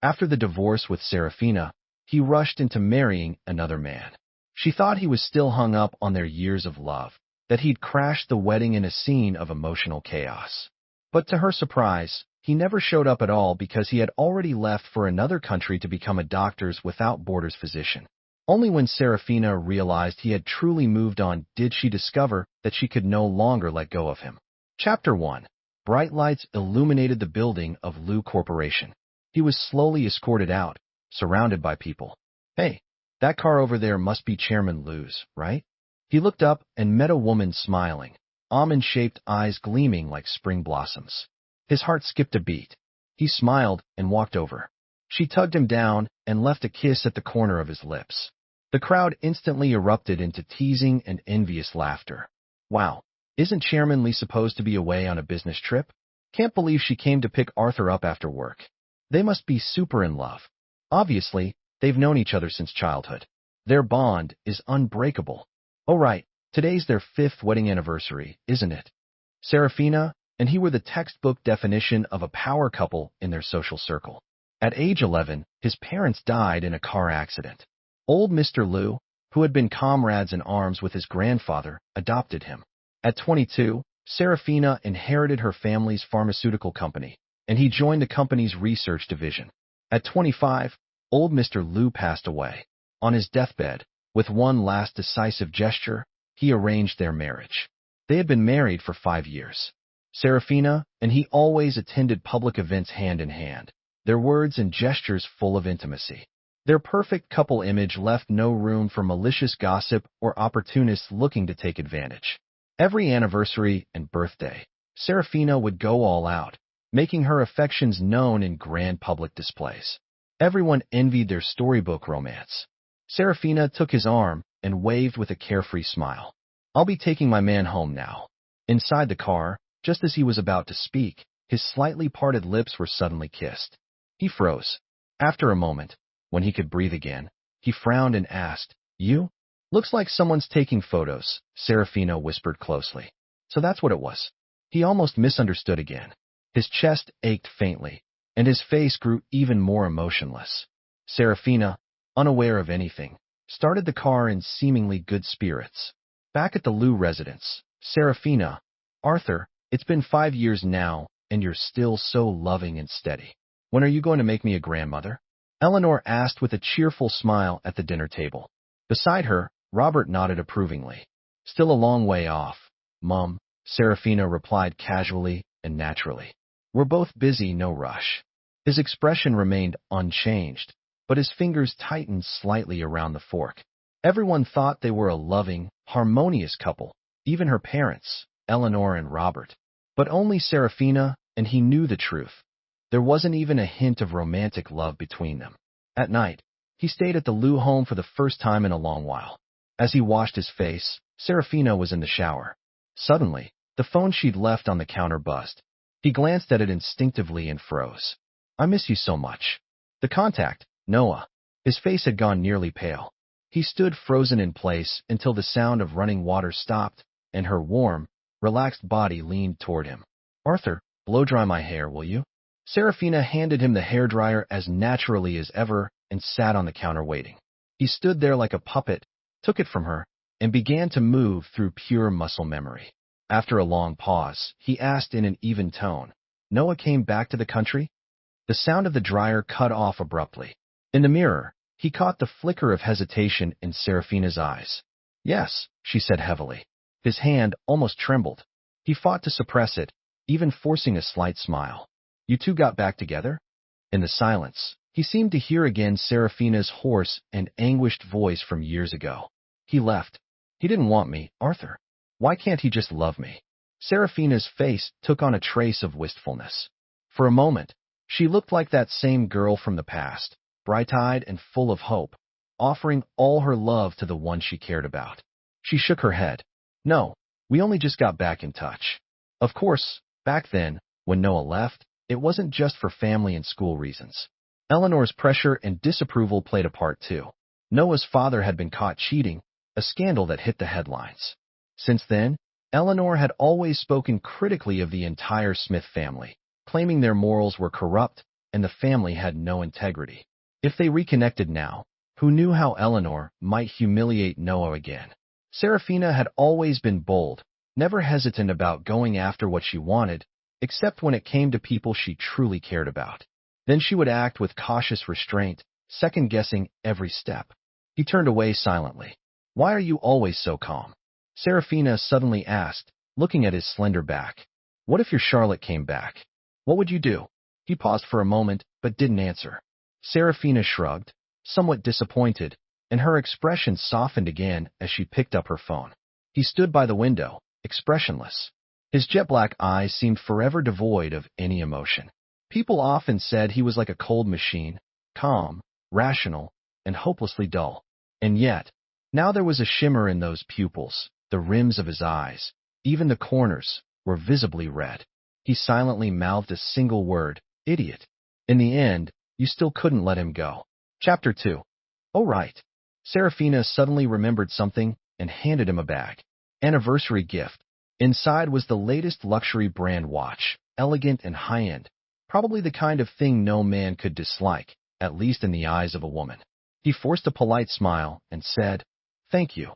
After the divorce with Serafina, he rushed into marrying another man. She thought he was still hung up on their years of love, that he'd crashed the wedding in a scene of emotional chaos. But to her surprise, he never showed up at all because he had already left for another country to become a Doctors Without Borders physician. Only when Serafina realized he had truly moved on did she discover that she could no longer let go of him. Chapter 1. Bright lights illuminated the building of Lu Corporation. He was slowly escorted out, surrounded by people. Hey, that car over there must be Chairman Lu's, right? He looked up and met a woman smiling, almond-shaped eyes gleaming like spring blossoms. His heart skipped a beat. He smiled and walked over. She tugged him down and left a kiss at the corner of his lips. The crowd instantly erupted into teasing and envious laughter. Wow, isn't Chairman Lee supposed to be away on a business trip? Can't believe she came to pick Arthur up after work. They must be super in love. Obviously, they've known each other since childhood. Their bond is unbreakable. Oh right, today's their 5th wedding anniversary, isn't it? Serafina and he were the textbook definition of a power couple in their social circle. At age 11, his parents died in a car accident. Old Mr. Lu, who had been comrades in arms with his grandfather, adopted him. At 22, Serafina inherited her family's pharmaceutical company, and he joined the company's research division. At 25, old Mr. Lu passed away. On his deathbed, with one last decisive gesture, he arranged their marriage. They had been married for 5 years. Serafina and he always attended public events hand in hand, their words and gestures full of intimacy. Their perfect couple image left no room for malicious gossip or opportunists looking to take advantage. Every anniversary and birthday, Serafina would go all out, making her affections known in grand public displays. Everyone envied their storybook romance. Serafina took his arm and waved with a carefree smile. I'll be taking my man home now. Inside the car, just as he was about to speak, his slightly parted lips were suddenly kissed. He froze. After a moment, when he could breathe again, he frowned and asked, You? Looks like someone's taking photos, Serafina whispered closely. So that's what it was. He almost misunderstood again. His chest ached faintly, and his face grew even more emotionless. Serafina, unaware of anything, started the car in seemingly good spirits. Back at the Lu residence, Serafina, Arthur, it's been 5 years now, and you're still so loving and steady. When are you going to make me a grandmother? Eleanor asked with a cheerful smile at the dinner table. Beside her, Robert nodded approvingly. Still a long way off, Mum, Serafina replied casually and naturally. We're both busy, no rush. His expression remained unchanged, but his fingers tightened slightly around the fork. Everyone thought they were a loving, harmonious couple, even her parents, Eleanor and Robert. But only Serafina and he knew the truth. There wasn't even a hint of romantic love between them. At night, he stayed at the Lu home for the first time in a long while. As he washed his face, Serafina was in the shower. Suddenly, the phone she'd left on the counter buzzed. He glanced at it instinctively and froze. I miss you so much. The contact, Noah. His face had gone nearly pale. He stood frozen in place until the sound of running water stopped, and her warm, relaxed body leaned toward him. Arthur, blow-dry my hair, will you? Serafina handed him the hairdryer as naturally as ever and sat on the counter waiting. He stood there like a puppet, took it from her, and began to move through pure muscle memory. After a long pause, he asked in an even tone, Noah came back to the country? The sound of the dryer cut off abruptly. In the mirror, he caught the flicker of hesitation in Serafina's eyes. Yes, she said heavily. His hand almost trembled. He fought to suppress it, even forcing a slight smile. You two got back together? In the silence, he seemed to hear again Serafina's hoarse and anguished voice from years ago. He left. He didn't want me, Arthur. Why can't he just love me? Serafina's face took on a trace of wistfulness. For a moment, she looked like that same girl from the past, bright-eyed and full of hope, offering all her love to the one she cared about. She shook her head. No, we only just got back in touch. Of course, back then, when Noah left, it wasn't just for family and school reasons. Eleanor's pressure and disapproval played a part too. Noah's father had been caught cheating, a scandal that hit the headlines. Since then, Eleanor had always spoken critically of the entire Smith family, claiming their morals were corrupt and the family had no integrity. If they reconnected now, who knew how Eleanor might humiliate Noah again? Serafina had always been bold, never hesitant about going after what she wanted, except when it came to people she truly cared about. Then she would act with cautious restraint, second-guessing every step. He turned away silently. "Why are you always so calm?" Serafina suddenly asked, looking at his slender back. "What if your Charlotte came back? What would you do?" He paused for a moment, but didn't answer. Serafina shrugged, somewhat disappointed, and her expression softened again as she picked up her phone. He stood by the window, expressionless. His jet-black eyes seemed forever devoid of any emotion. People often said he was like a cold machine, calm, rational, and hopelessly dull. And yet, now there was a shimmer in those pupils, the rims of his eyes, even the corners, were visibly red. He silently mouthed a single word, "Idiot." In the end, you still couldn't let him go. Chapter 2. Oh right. Serafina suddenly remembered something and handed him a bag. Anniversary gift. Inside was the latest luxury brand watch, elegant and high-end, probably the kind of thing no man could dislike, at least in the eyes of a woman. He forced a polite smile and said, "Thank you,"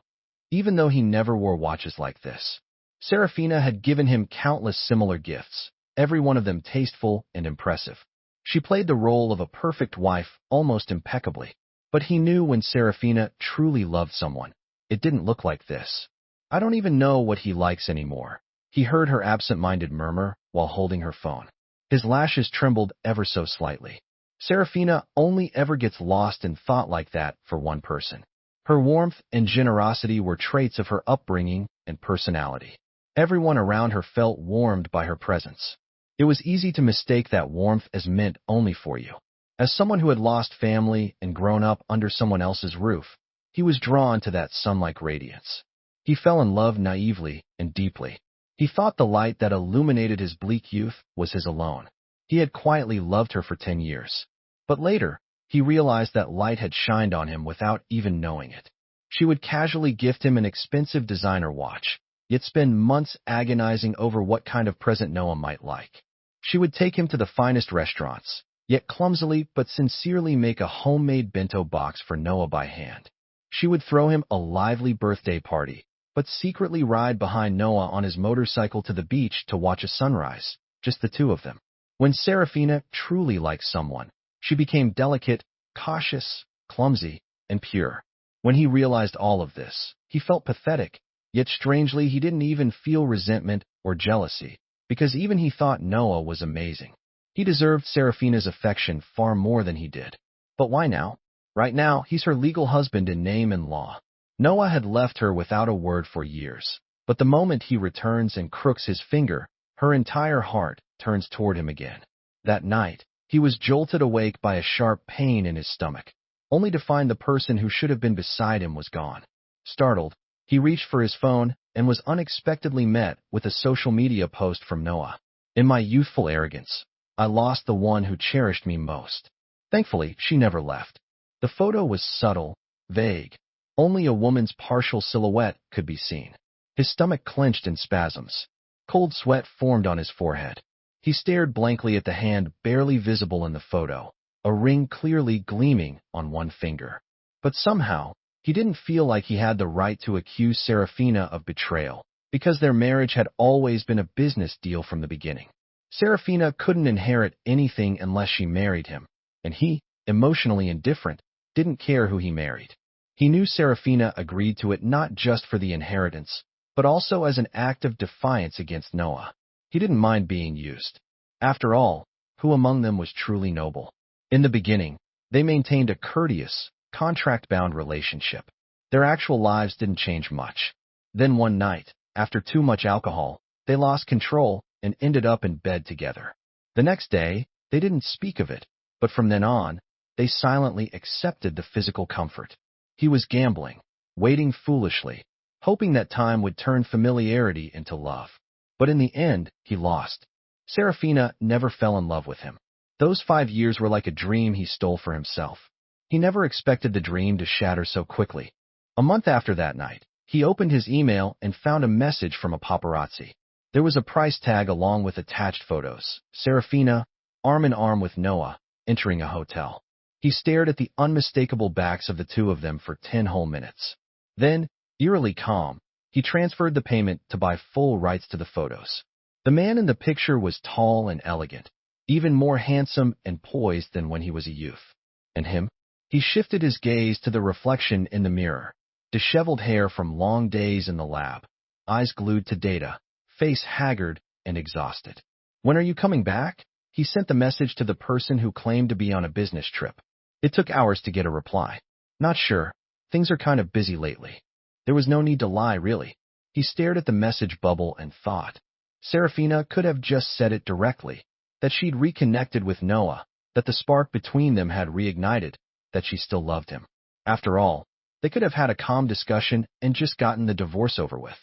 even though he never wore watches like this. Serafina had given him countless similar gifts, every one of them tasteful and impressive. She played the role of a perfect wife almost impeccably. But he knew when Serafina truly loved someone, it didn't look like this. "I don't even know what he likes anymore," he heard her absent-minded murmur while holding her phone. His lashes trembled ever so slightly. Serafina only ever gets lost in thought like that for one person. Her warmth and generosity were traits of her upbringing and personality. Everyone around her felt warmed by her presence. It was easy to mistake that warmth as meant only for you. As someone who had lost family and grown up under someone else's roof, he was drawn to that sun-like radiance. He fell in love naively and deeply. He thought the light that illuminated his bleak youth was his alone. He had quietly loved her for 10 years. But later, he realized that light had shined on him without even knowing it. She would casually gift him an expensive designer watch, yet spend months agonizing over what kind of present Noah might like. She would take him to the finest restaurants, yet clumsily but sincerely make a homemade bento box for Noah by hand. She would throw him a lively birthday party, but secretly ride behind Noah on his motorcycle to the beach to watch a sunrise, just the two of them. When Serafina truly liked someone, she became delicate, cautious, clumsy, and pure. When he realized all of this, he felt pathetic, yet strangely he didn't even feel resentment or jealousy, because even he thought Noah was amazing. He deserved Serafina's affection far more than he did. But why now? Right now, he's her legal husband in name and law. Noah had left her without a word for years. But the moment he returns and crooks his finger, her entire heart turns toward him again. That night, he was jolted awake by a sharp pain in his stomach, only to find the person who should have been beside him was gone. Startled, he reached for his phone and was unexpectedly met with a social media post from Noah. "In my youthful arrogance, I lost the one who cherished me most." Thankfully, she never left. The photo was subtle, vague. Only a woman's partial silhouette could be seen. His stomach clenched in spasms. Cold sweat formed on his forehead. He stared blankly at the hand barely visible in the photo, a ring clearly gleaming on one finger. But somehow, he didn't feel like he had the right to accuse Serafina of betrayal, because their marriage had always been a business deal from the beginning. Serafina couldn't inherit anything unless she married him, and he, emotionally indifferent, didn't care who he married. He knew Serafina agreed to it not just for the inheritance, but also as an act of defiance against Noah. He didn't mind being used. After all, who among them was truly noble? In the beginning, they maintained a courteous, contract-bound relationship. Their actual lives didn't change much. Then one night, after too much alcohol, they lost control and ended up in bed together. The next day, they didn't speak of it, but from then on, they silently accepted the physical comfort. He was gambling, waiting foolishly, hoping that time would turn familiarity into love. But in the end, he lost. Serafina never fell in love with him. Those 5 years were like a dream he stole for himself. He never expected the dream to shatter so quickly. A month after that night, he opened his email and found a message from a paparazzi. There was a price tag along with attached photos. Serafina, arm in arm with Noah, entering a hotel. He stared at the unmistakable backs of the two of them for 10 whole minutes. Then, eerily calm, he transferred the payment to buy full rights to the photos. The man in the picture was tall and elegant, even more handsome and poised than when he was a youth. And him? He shifted his gaze to the reflection in the mirror. Disheveled hair from long days in the lab, eyes glued to data, face haggard and exhausted. When are you coming back? He sent the message to the person who claimed to be on a business trip. It took hours to get a reply. Not sure. Things are kind of busy lately. There was no need to lie, really. He stared at the message bubble and thought. Serafina could have just said it directly, that she'd reconnected with Noah, that the spark between them had reignited, that she still loved him. After all, they could have had a calm discussion and just gotten the divorce over with.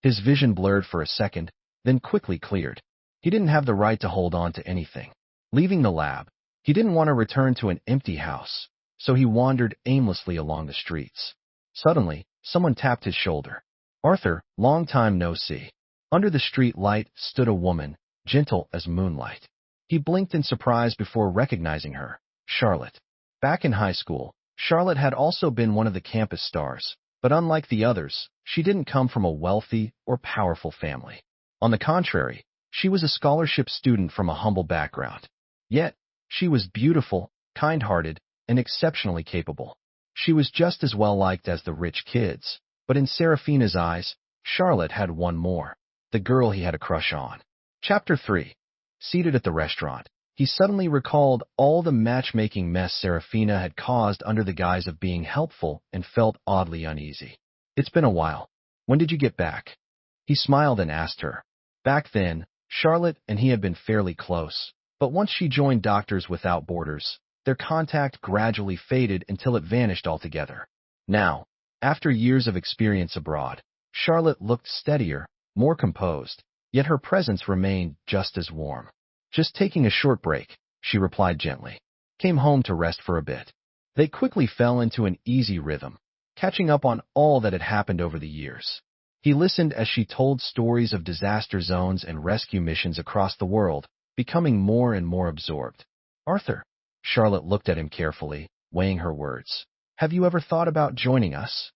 His vision blurred for a second, then quickly cleared. He didn't have the right to hold on to anything. Leaving the lab, he didn't want to return to an empty house, so he wandered aimlessly along the streets. Suddenly, someone tapped his shoulder. Arthur, long time no see. Under the street light stood a woman, gentle as moonlight. He blinked in surprise before recognizing her, Charlotte. Back in high school, Charlotte had also been one of the campus stars, but unlike the others, she didn't come from a wealthy or powerful family. On the contrary, she was a scholarship student from a humble background. Yet, she was beautiful, kind-hearted, and exceptionally capable. She was just as well-liked as the rich kids, but in Serafina's eyes, Charlotte had one more, the girl he had a crush on. Chapter 3. Seated at the restaurant, he suddenly recalled all the matchmaking mess Serafina had caused under the guise of being helpful and felt oddly uneasy. It's been a while. When did you get back? He smiled and asked her. Back then, Charlotte and he had been fairly close, but once she joined Doctors Without Borders, their contact gradually faded until it vanished altogether. Now, after years of experience abroad, Charlotte looked steadier, more composed, yet her presence remained just as warm. Just taking a short break, she replied gently. Came home to rest for a bit. They quickly fell into an easy rhythm, catching up on all that had happened over the years. He listened as she told stories of disaster zones and rescue missions across the world, becoming more and more absorbed. Arthur, Charlotte looked at him carefully, weighing her words. Have you ever thought about joining us?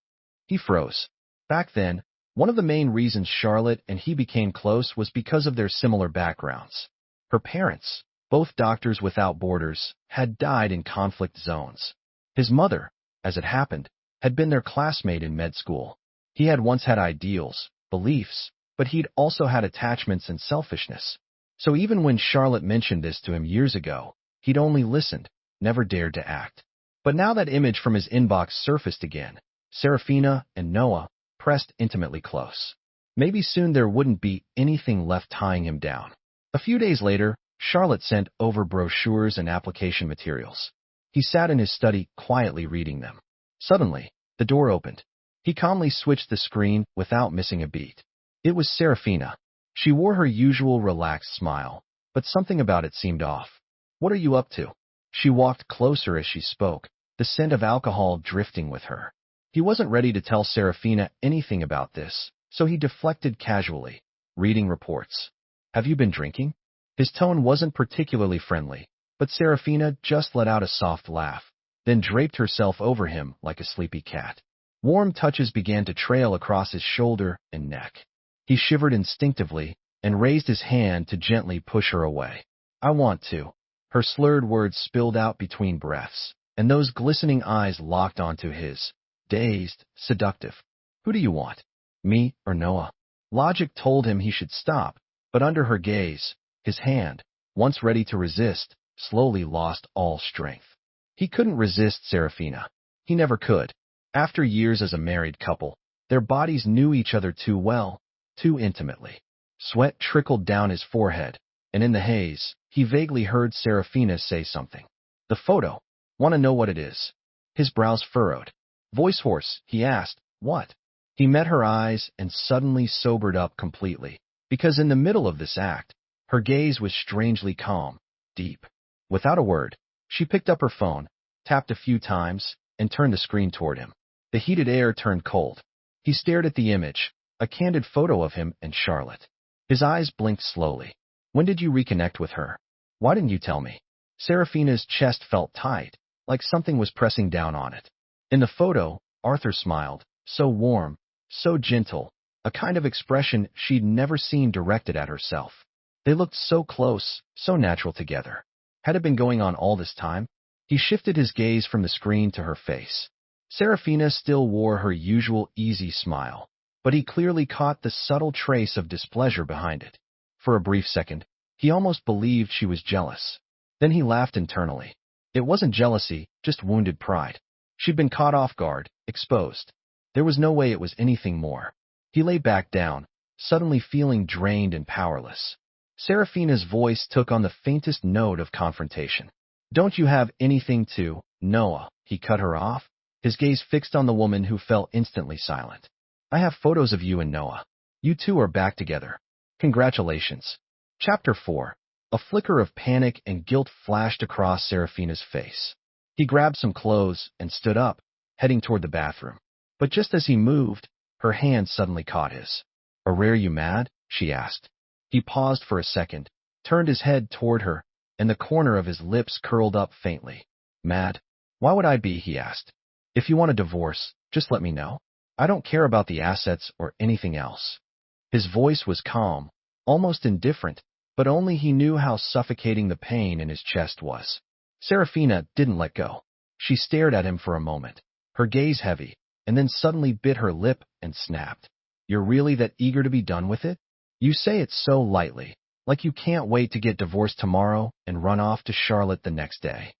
He froze. Back then, one of the main reasons Charlotte and he became close was because of their similar backgrounds. Her parents, both Doctors Without Borders, had died in conflict zones. His mother, as it happened, had been their classmate in med school. He had once had ideals, beliefs, but he'd also had attachments and selfishness. So even when Charlotte mentioned this to him years ago, he'd only listened, never dared to act. But now that image from his inbox surfaced again. Serafina and Noah pressed intimately close. Maybe soon there wouldn't be anything left tying him down. A few days later, Charlotte sent over brochures and application materials. He sat in his study, quietly reading them. Suddenly, the door opened. He calmly switched the screen without missing a beat. It was Serafina. She wore her usual relaxed smile, but something about it seemed off. What are you up to? She walked closer as she spoke, the scent of alcohol drifting with her. He wasn't ready to tell Serafina anything about this, so he deflected casually. Reading reports. Have you been drinking? His tone wasn't particularly friendly, but Serafina just let out a soft laugh, then draped herself over him like a sleepy cat. Warm touches began to trail across his shoulder and neck. He shivered instinctively and raised his hand to gently push her away. I want to. Her slurred words spilled out between breaths, and those glistening eyes locked onto his. Dazed, seductive. Who do you want? Me or Noah? Logic told him he should stop, but under her gaze, his hand, once ready to resist, slowly lost all strength. He couldn't resist Serafina. He never could. After years as a married couple, their bodies knew each other too well, too intimately. Sweat trickled down his forehead, and in the haze, he vaguely heard Serafina say something. The photo. Want to know what it is? His brows furrowed. Voice hoarse, he asked, what? He met her eyes and suddenly sobered up completely, because in the middle of this act, her gaze was strangely calm, deep. Without a word, she picked up her phone, tapped a few times, and turned the screen toward him. The heated air turned cold. He stared at the image, a candid photo of him and Charlotte. His eyes blinked slowly. When did you reconnect with her? Why didn't you tell me? Serafina's chest felt tight, like something was pressing down on it. In the photo, Arthur smiled, so warm, so gentle, a kind of expression she'd never seen directed at herself. They looked so close, so natural together. Had it been going on all this time? He shifted his gaze from the screen to her face. Serafina still wore her usual easy smile, but he clearly caught the subtle trace of displeasure behind it. For a brief second, he almost believed she was jealous. Then he laughed internally. It wasn't jealousy, just wounded pride. She'd been caught off guard, exposed. There was no way it was anything more. He lay back down, suddenly feeling drained and powerless. Serafina's voice took on the faintest note of confrontation. Don't you have anything to, Noah? He cut her off, his gaze fixed on the woman who fell instantly silent. I have photos of you and Noah. You two are back together. Congratulations. Chapter 4. A flicker of panic and guilt flashed across Serafina's face. He grabbed some clothes and stood up, heading toward the bathroom. But just as he moved, her hand suddenly caught his. Are you mad? She asked. He paused for a second, turned his head toward her, and the corner of his lips curled up faintly. Mad? Why would I be? He asked. If you want a divorce, just let me know. I don't care about the assets or anything else. His voice was calm, almost indifferent, but only he knew how suffocating the pain in his chest was. Serafina didn't let go. She stared at him for a moment, her gaze heavy, and then suddenly bit her lip and snapped. You're really that eager to be done with it? You say it so lightly, like you can't wait to get divorced tomorrow and run off to Charlotte the next day.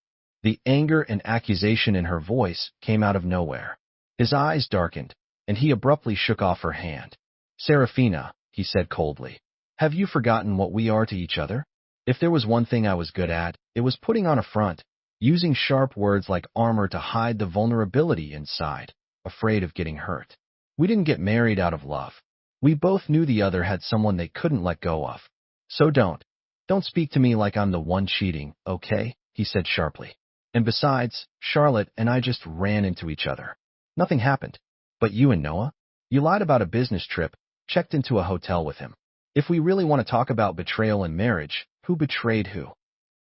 The anger and accusation in her voice came out of nowhere. His eyes darkened, and he abruptly shook off her hand. Serafina, he said coldly, have you forgotten what we are to each other? If there was one thing I was good at, it was putting on a front, using sharp words like armor to hide the vulnerability inside, afraid of getting hurt. We didn't get married out of love. We both knew the other had someone they couldn't let go of. So don't speak to me like I'm the one cheating, okay? He said sharply. And besides, Charlotte and I just ran into each other. Nothing happened. But you and Noah? You lied about a business trip, checked into a hotel with him. If we really want to talk about betrayal and marriage, who betrayed who?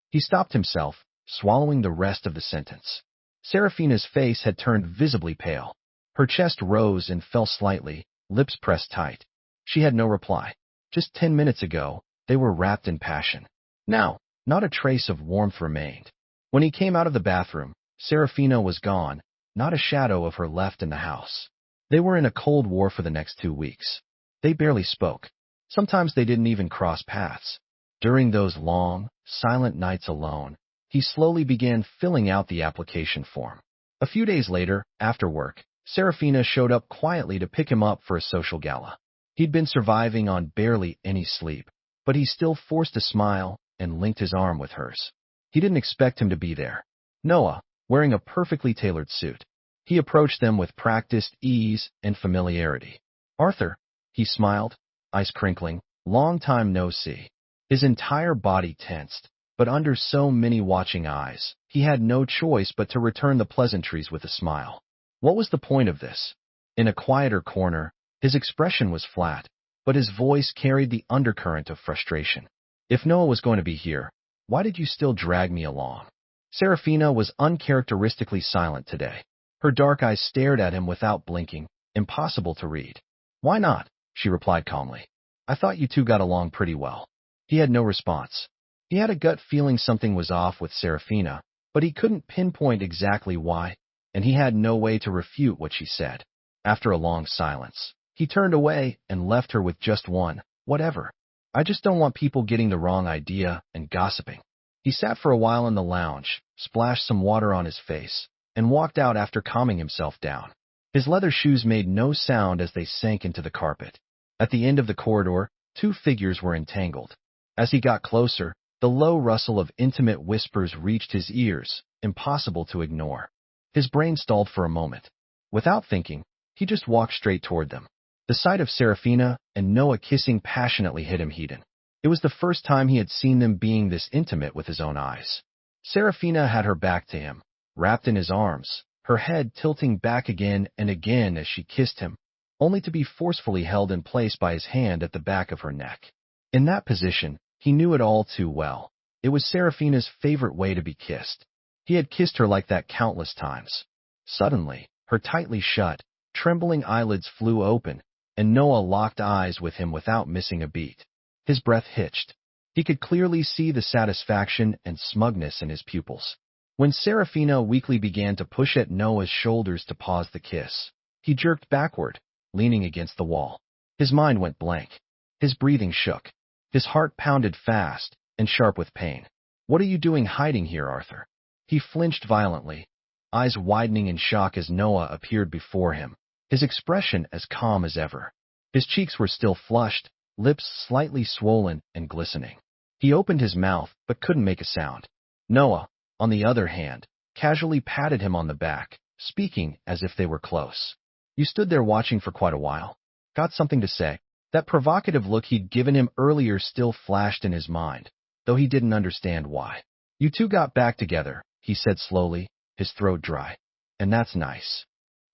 He stopped himself, swallowing the rest of the sentence. Serafina's face had turned visibly pale. Her chest rose and fell slightly, lips pressed tight. She had no reply. Just 10 minutes ago, they were wrapped in passion. Now, not a trace of warmth remained. When he came out of the bathroom, Serafina was gone, not a shadow of her left in the house. They were in a cold war for the next 2 weeks. They barely spoke. Sometimes they didn't even cross paths. During those long, silent nights alone, he slowly began filling out the application form. A few days later, after work, Serafina showed up quietly to pick him up for a social gala. He'd been surviving on barely any sleep, but he still forced a smile and linked his arm with hers. He didn't expect him to be there. Noah, wearing a perfectly tailored suit. He approached them with practiced ease and familiarity. Arthur, he smiled, eyes crinkling, long time no see. His entire body tensed, but under so many watching eyes, he had no choice but to return the pleasantries with a smile. What was the point of this? In a quieter corner, his expression was flat, but his voice carried the undercurrent of frustration. If Noah was going to be here, why did you still drag me along? Serafina was uncharacteristically silent today. Her dark eyes stared at him without blinking, impossible to read. Why not? She replied calmly. I thought you two got along pretty well. He had no response. He had a gut feeling something was off with Serafina, but he couldn't pinpoint exactly why, and he had no way to refute what she said. After a long silence, he turned away and left her with just one, whatever. I just don't want people getting the wrong idea and gossiping. He sat for a while in the lounge, splashed some water on his face, and walked out after calming himself down. His leather shoes made no sound as they sank into the carpet. At the end of the corridor, 2 figures were entangled. As he got closer, the low rustle of intimate whispers reached his ears, impossible to ignore. His brain stalled for a moment. Without thinking, he just walked straight toward them. The sight of Serafina and Noah kissing passionately hit him heated. It was the first time he had seen them being this intimate with his own eyes. Serafina had her back to him, wrapped in his arms, her head tilting back again and again as she kissed him, only to be forcefully held in place by his hand at the back of her neck. In that position, he knew it all too well. It was Serafina's favorite way to be kissed. He had kissed her like that countless times. Suddenly, her tightly shut, trembling eyelids flew open, and Noah locked eyes with him without missing a beat. His breath hitched. He could clearly see the satisfaction and smugness in his pupils. When Serafina weakly began to push at Noah's shoulders to pause the kiss, he jerked backward, leaning against the wall. His mind went blank. His breathing shook. His heart pounded fast and sharp with pain. "What are you doing hiding here, Arthur?" He flinched violently, eyes widening in shock as Noah appeared before him, his expression as calm as ever. His cheeks were still flushed, lips slightly swollen and glistening. He opened his mouth but couldn't make a sound. Noah, on the other hand, casually patted him on the back, speaking as if they were close. "You stood there watching for quite a while. Got something to say?" That provocative look he'd given him earlier still flashed in his mind, though he didn't understand why. "You two got back together," he said slowly, his throat dry. "And that's nice."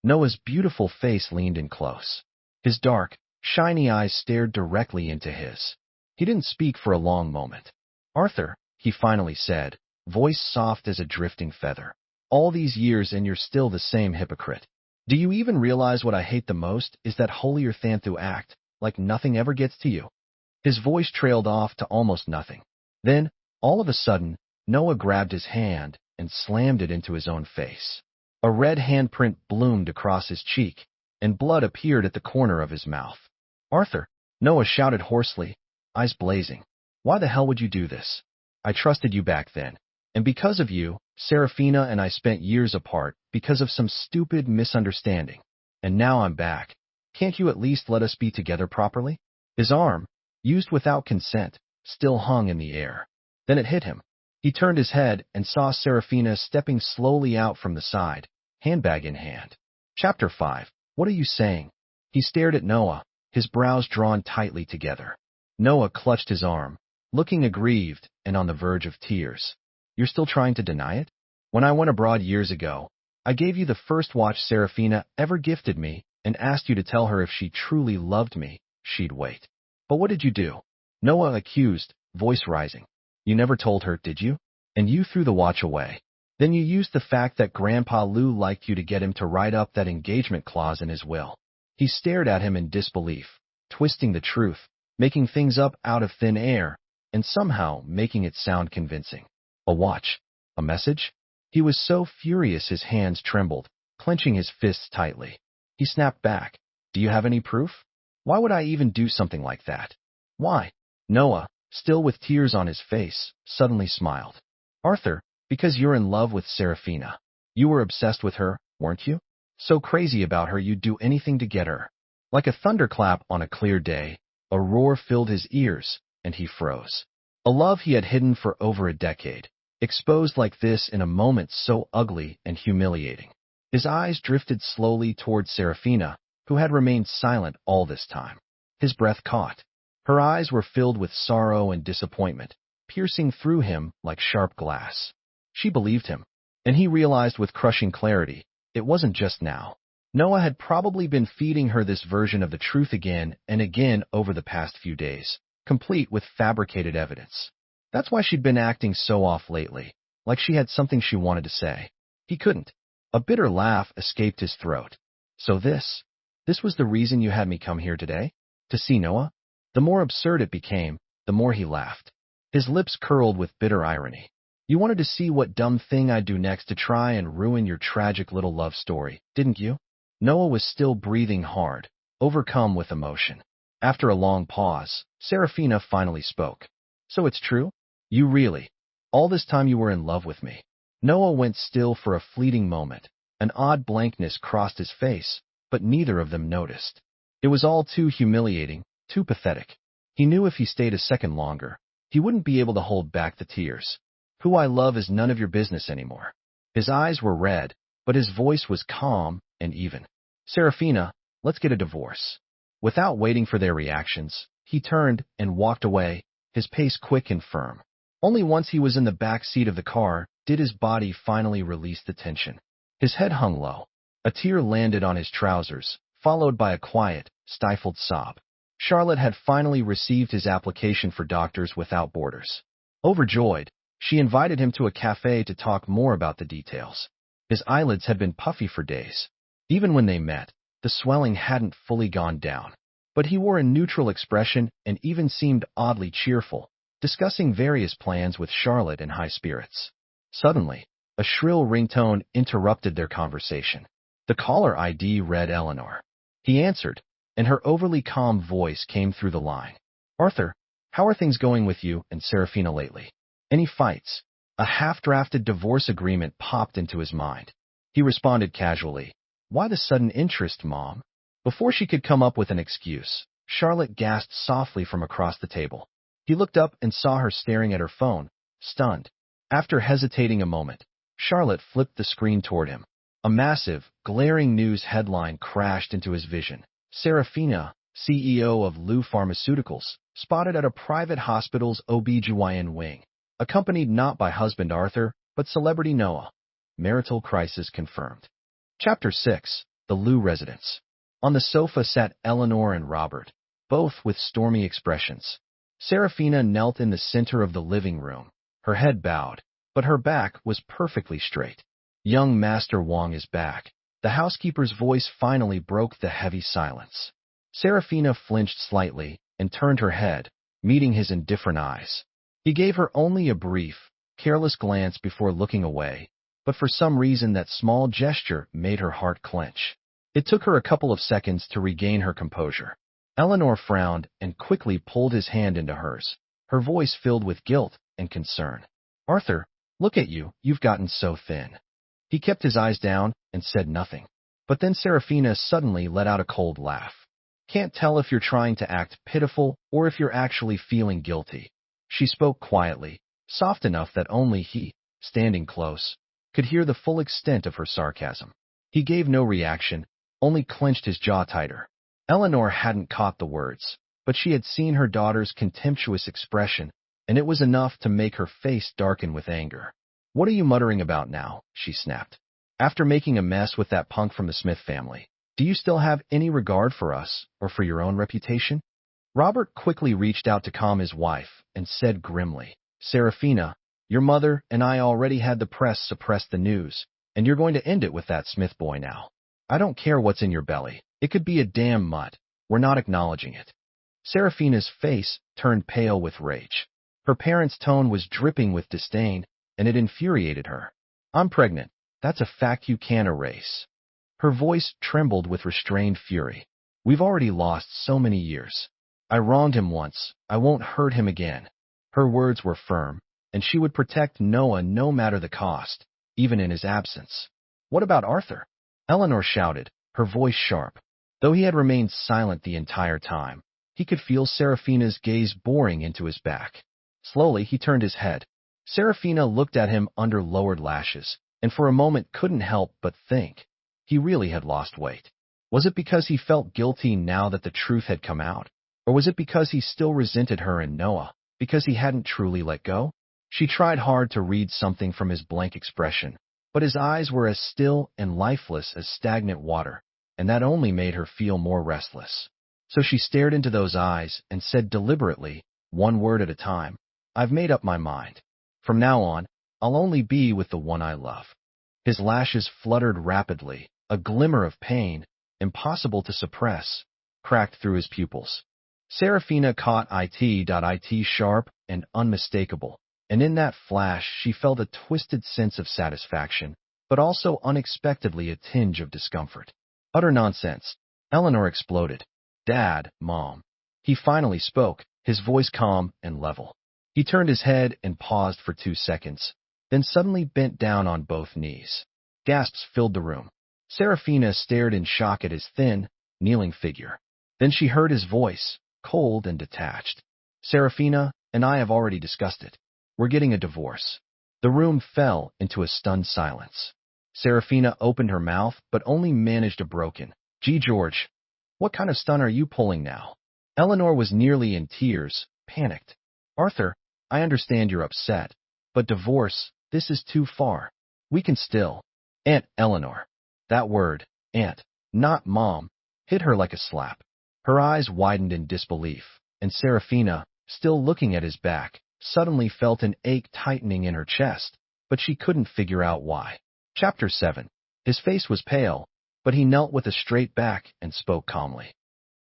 Noah's beautiful face leaned in close. His dark, shiny eyes stared directly into his. He didn't speak for a long moment. "Arthur," he finally said, voice soft as a drifting feather. "All these years and you're still the same hypocrite. Do you even realize what I hate the most is that holier-than-thou act, like nothing ever gets to you?" His voice trailed off to almost nothing. Then, all of a sudden, Noah grabbed his hand and slammed it into his own face. A red handprint bloomed across his cheek, and blood appeared at the corner of his mouth. "Arthur," Noah shouted hoarsely, eyes blazing. "Why the hell would you do this? I trusted you back then. And because of you, Serafina and I spent years apart because of some stupid misunderstanding. And now I'm back. Can't you at least let us be together properly?" His arm, used without consent, still hung in the air. Then it hit him. He turned his head and saw Serafina stepping slowly out from the side, handbag in hand. Chapter 5. "What are you saying?" He stared at Noah, his brows drawn tightly together. Noah clutched his arm, looking aggrieved and on the verge of tears. "You're still trying to deny it? When I went abroad years ago, I gave you the first watch Serafina ever gifted me and asked you to tell her if she truly loved me, she'd wait. But what did you do?" Noah accused, voice rising. "You never told her, did you? And you threw the watch away. Then you used the fact that Grandpa Lou liked you to get him to write up that engagement clause in his will." He stared at him in disbelief, twisting the truth, making things up out of thin air, and somehow making it sound convincing. A watch? A message? He was so furious his hands trembled, clenching his fists tightly. He snapped back. "Do you have any proof? Why would I even do something like that? Why?" Noah, still with tears on his face, suddenly smiled. "Arthur, because you're in love with Serafina. You were obsessed with her, weren't you? So crazy about her you'd do anything to get her." Like a thunderclap on a clear day, a roar filled his ears, and he froze. A love he had hidden for over a decade, exposed like this in a moment so ugly and humiliating. His eyes drifted slowly toward Serafina, who had remained silent all this time. His breath caught. Her eyes were filled with sorrow and disappointment, piercing through him like sharp glass. She believed him, and he realized with crushing clarity, it wasn't just now. Noah had probably been feeding her this version of the truth again and again over the past few days, complete with fabricated evidence. That's why she'd been acting so off lately, like she had something she wanted to say. He couldn't. A bitter laugh escaped his throat. "So this was the reason you had me come here today? To see Noah?" The more absurd it became, the more he laughed. His lips curled with bitter irony. "You wanted to see what dumb thing I'd do next to try and ruin your tragic little love story, didn't you?" Noah was still breathing hard, overcome with emotion. After a long pause, Serafina finally spoke. "So it's true? You really? All this time you were in love with me?" Noah went still for a fleeting moment. An odd blankness crossed his face, but neither of them noticed. It was all too humiliating, too pathetic. He knew if he stayed a second longer, he wouldn't be able to hold back the tears. "Who I love is none of your business anymore." His eyes were red, but his voice was calm and even. "Serafina, let's get a divorce." Without waiting for their reactions, he turned and walked away, his pace quick and firm. Only once he was in the back seat of the car did his body finally release the tension. His head hung low. A tear landed on his trousers, followed by a quiet, stifled sob. Charlotte had finally received his application for Doctors Without Borders. Overjoyed, She invited him to a cafe to talk more about the details. His eyelids had been puffy for days. Even when they met, the swelling hadn't fully gone down. But he wore a neutral expression and even seemed oddly cheerful, discussing various plans with Charlotte in high spirits. Suddenly, a shrill ringtone interrupted their conversation. The caller ID read Eleanor. He answered, and her overly calm voice came through the line. "Arthur, how are things going with you and Serafina lately? Any fights?" A half-drafted divorce agreement popped into his mind. He responded casually, "Why the sudden interest, Mom?" Before she could come up with an excuse, Charlotte gasped softly from across the table. He looked up and saw her staring at her phone, stunned. After hesitating a moment, Charlotte flipped the screen toward him. A massive, glaring news headline crashed into his vision. Serafina, CEO of Lu Pharmaceuticals, spotted at a private hospital's OB/GYN wing, accompanied not by husband Arthur, but celebrity Noah. Marital crisis confirmed. Chapter 6. The Lu Residence. On the sofa sat Eleanor and Robert, both with stormy expressions. Serafina knelt in the center of the living room, her head bowed, but her back was perfectly straight. "Young Master Wang is back." The housekeeper's voice finally broke the heavy silence. Serafina flinched slightly and turned her head, meeting his indifferent eyes. He gave her only a brief, careless glance before looking away, but for some reason that small gesture made her heart clench. It took her a couple of seconds to regain her composure. Eleanor frowned and quickly pulled his hand into hers, her voice filled with guilt and concern. "Arthur, look at you, you've gotten so thin." He kept his eyes down and said nothing. But then Serafina suddenly let out a cold laugh. "Can't tell if you're trying to act pitiful or if you're actually feeling guilty." She spoke quietly, soft enough that only he, standing close, could hear the full extent of her sarcasm. He gave no reaction, only clenched his jaw tighter. Eleanor hadn't caught the words, but she had seen her daughter's contemptuous expression, and it was enough to make her face darken with anger. "What are you muttering about now?" she snapped. "After making a mess with that punk from the Smith family, do you still have any regard for us or for your own reputation?" Robert quickly reached out to calm his wife and said grimly, "Serafina, your mother and I already had the press suppress the news, and you're going to end it with that Smith boy now. I don't care what's in your belly. It could be a damn mutt. We're not acknowledging it." Serafina's face turned pale with rage. Her parents' tone was dripping with disdain, and it infuriated her. "I'm pregnant. That's a fact you can't erase." Her voice trembled with restrained fury. "We've already lost so many years. I wronged him once. I won't hurt him again." Her words were firm, and she would protect Noah no matter the cost, even in his absence. "What about Arthur?" Eleanor shouted, her voice sharp. Though he had remained silent the entire time, he could feel Serafina's gaze boring into his back. Slowly, he turned his head. Serafina looked at him under lowered lashes, and for a moment couldn't help but think. He really had lost weight. Was it because he felt guilty now that the truth had come out? Or was it because he still resented her and Noah, because he hadn't truly let go? She tried hard to read something from his blank expression, but his eyes were as still and lifeless as stagnant water, and that only made her feel more restless. So she stared into those eyes and said deliberately, one word at a time, "I've made up my mind. From now on, I'll only be with the one I love." His lashes fluttered rapidly, a glimmer of pain, impossible to suppress, cracked through his pupils. Serafina caught it sharp and unmistakable, and in that flash she felt a twisted sense of satisfaction, but also unexpectedly a tinge of discomfort. "Utter nonsense," Eleanor exploded. "Dad, Mom." He finally spoke, his voice calm and level. He turned his head and paused for 2 seconds, then suddenly bent down on both knees. Gasps filled the room. Serafina stared in shock at his thin, kneeling figure. Then she heard his voice, cold and detached. "Serafina and I have already discussed it. We're getting a divorce." The room fell into a stunned silence. Serafina opened her mouth, but only managed a broken, "Gee, George, what kind of stunt are you pulling now?" Eleanor was nearly in tears, panicked. "Arthur, I understand you're upset, but divorce, this is too far. We can still—" "Aunt Eleanor." That word, aunt, not mom, hit her like a slap. Her eyes widened in disbelief, and Serafina, still looking at his back, suddenly felt an ache tightening in her chest, but she couldn't figure out why. Chapter 7. His face was pale, but he knelt with a straight back and spoke calmly.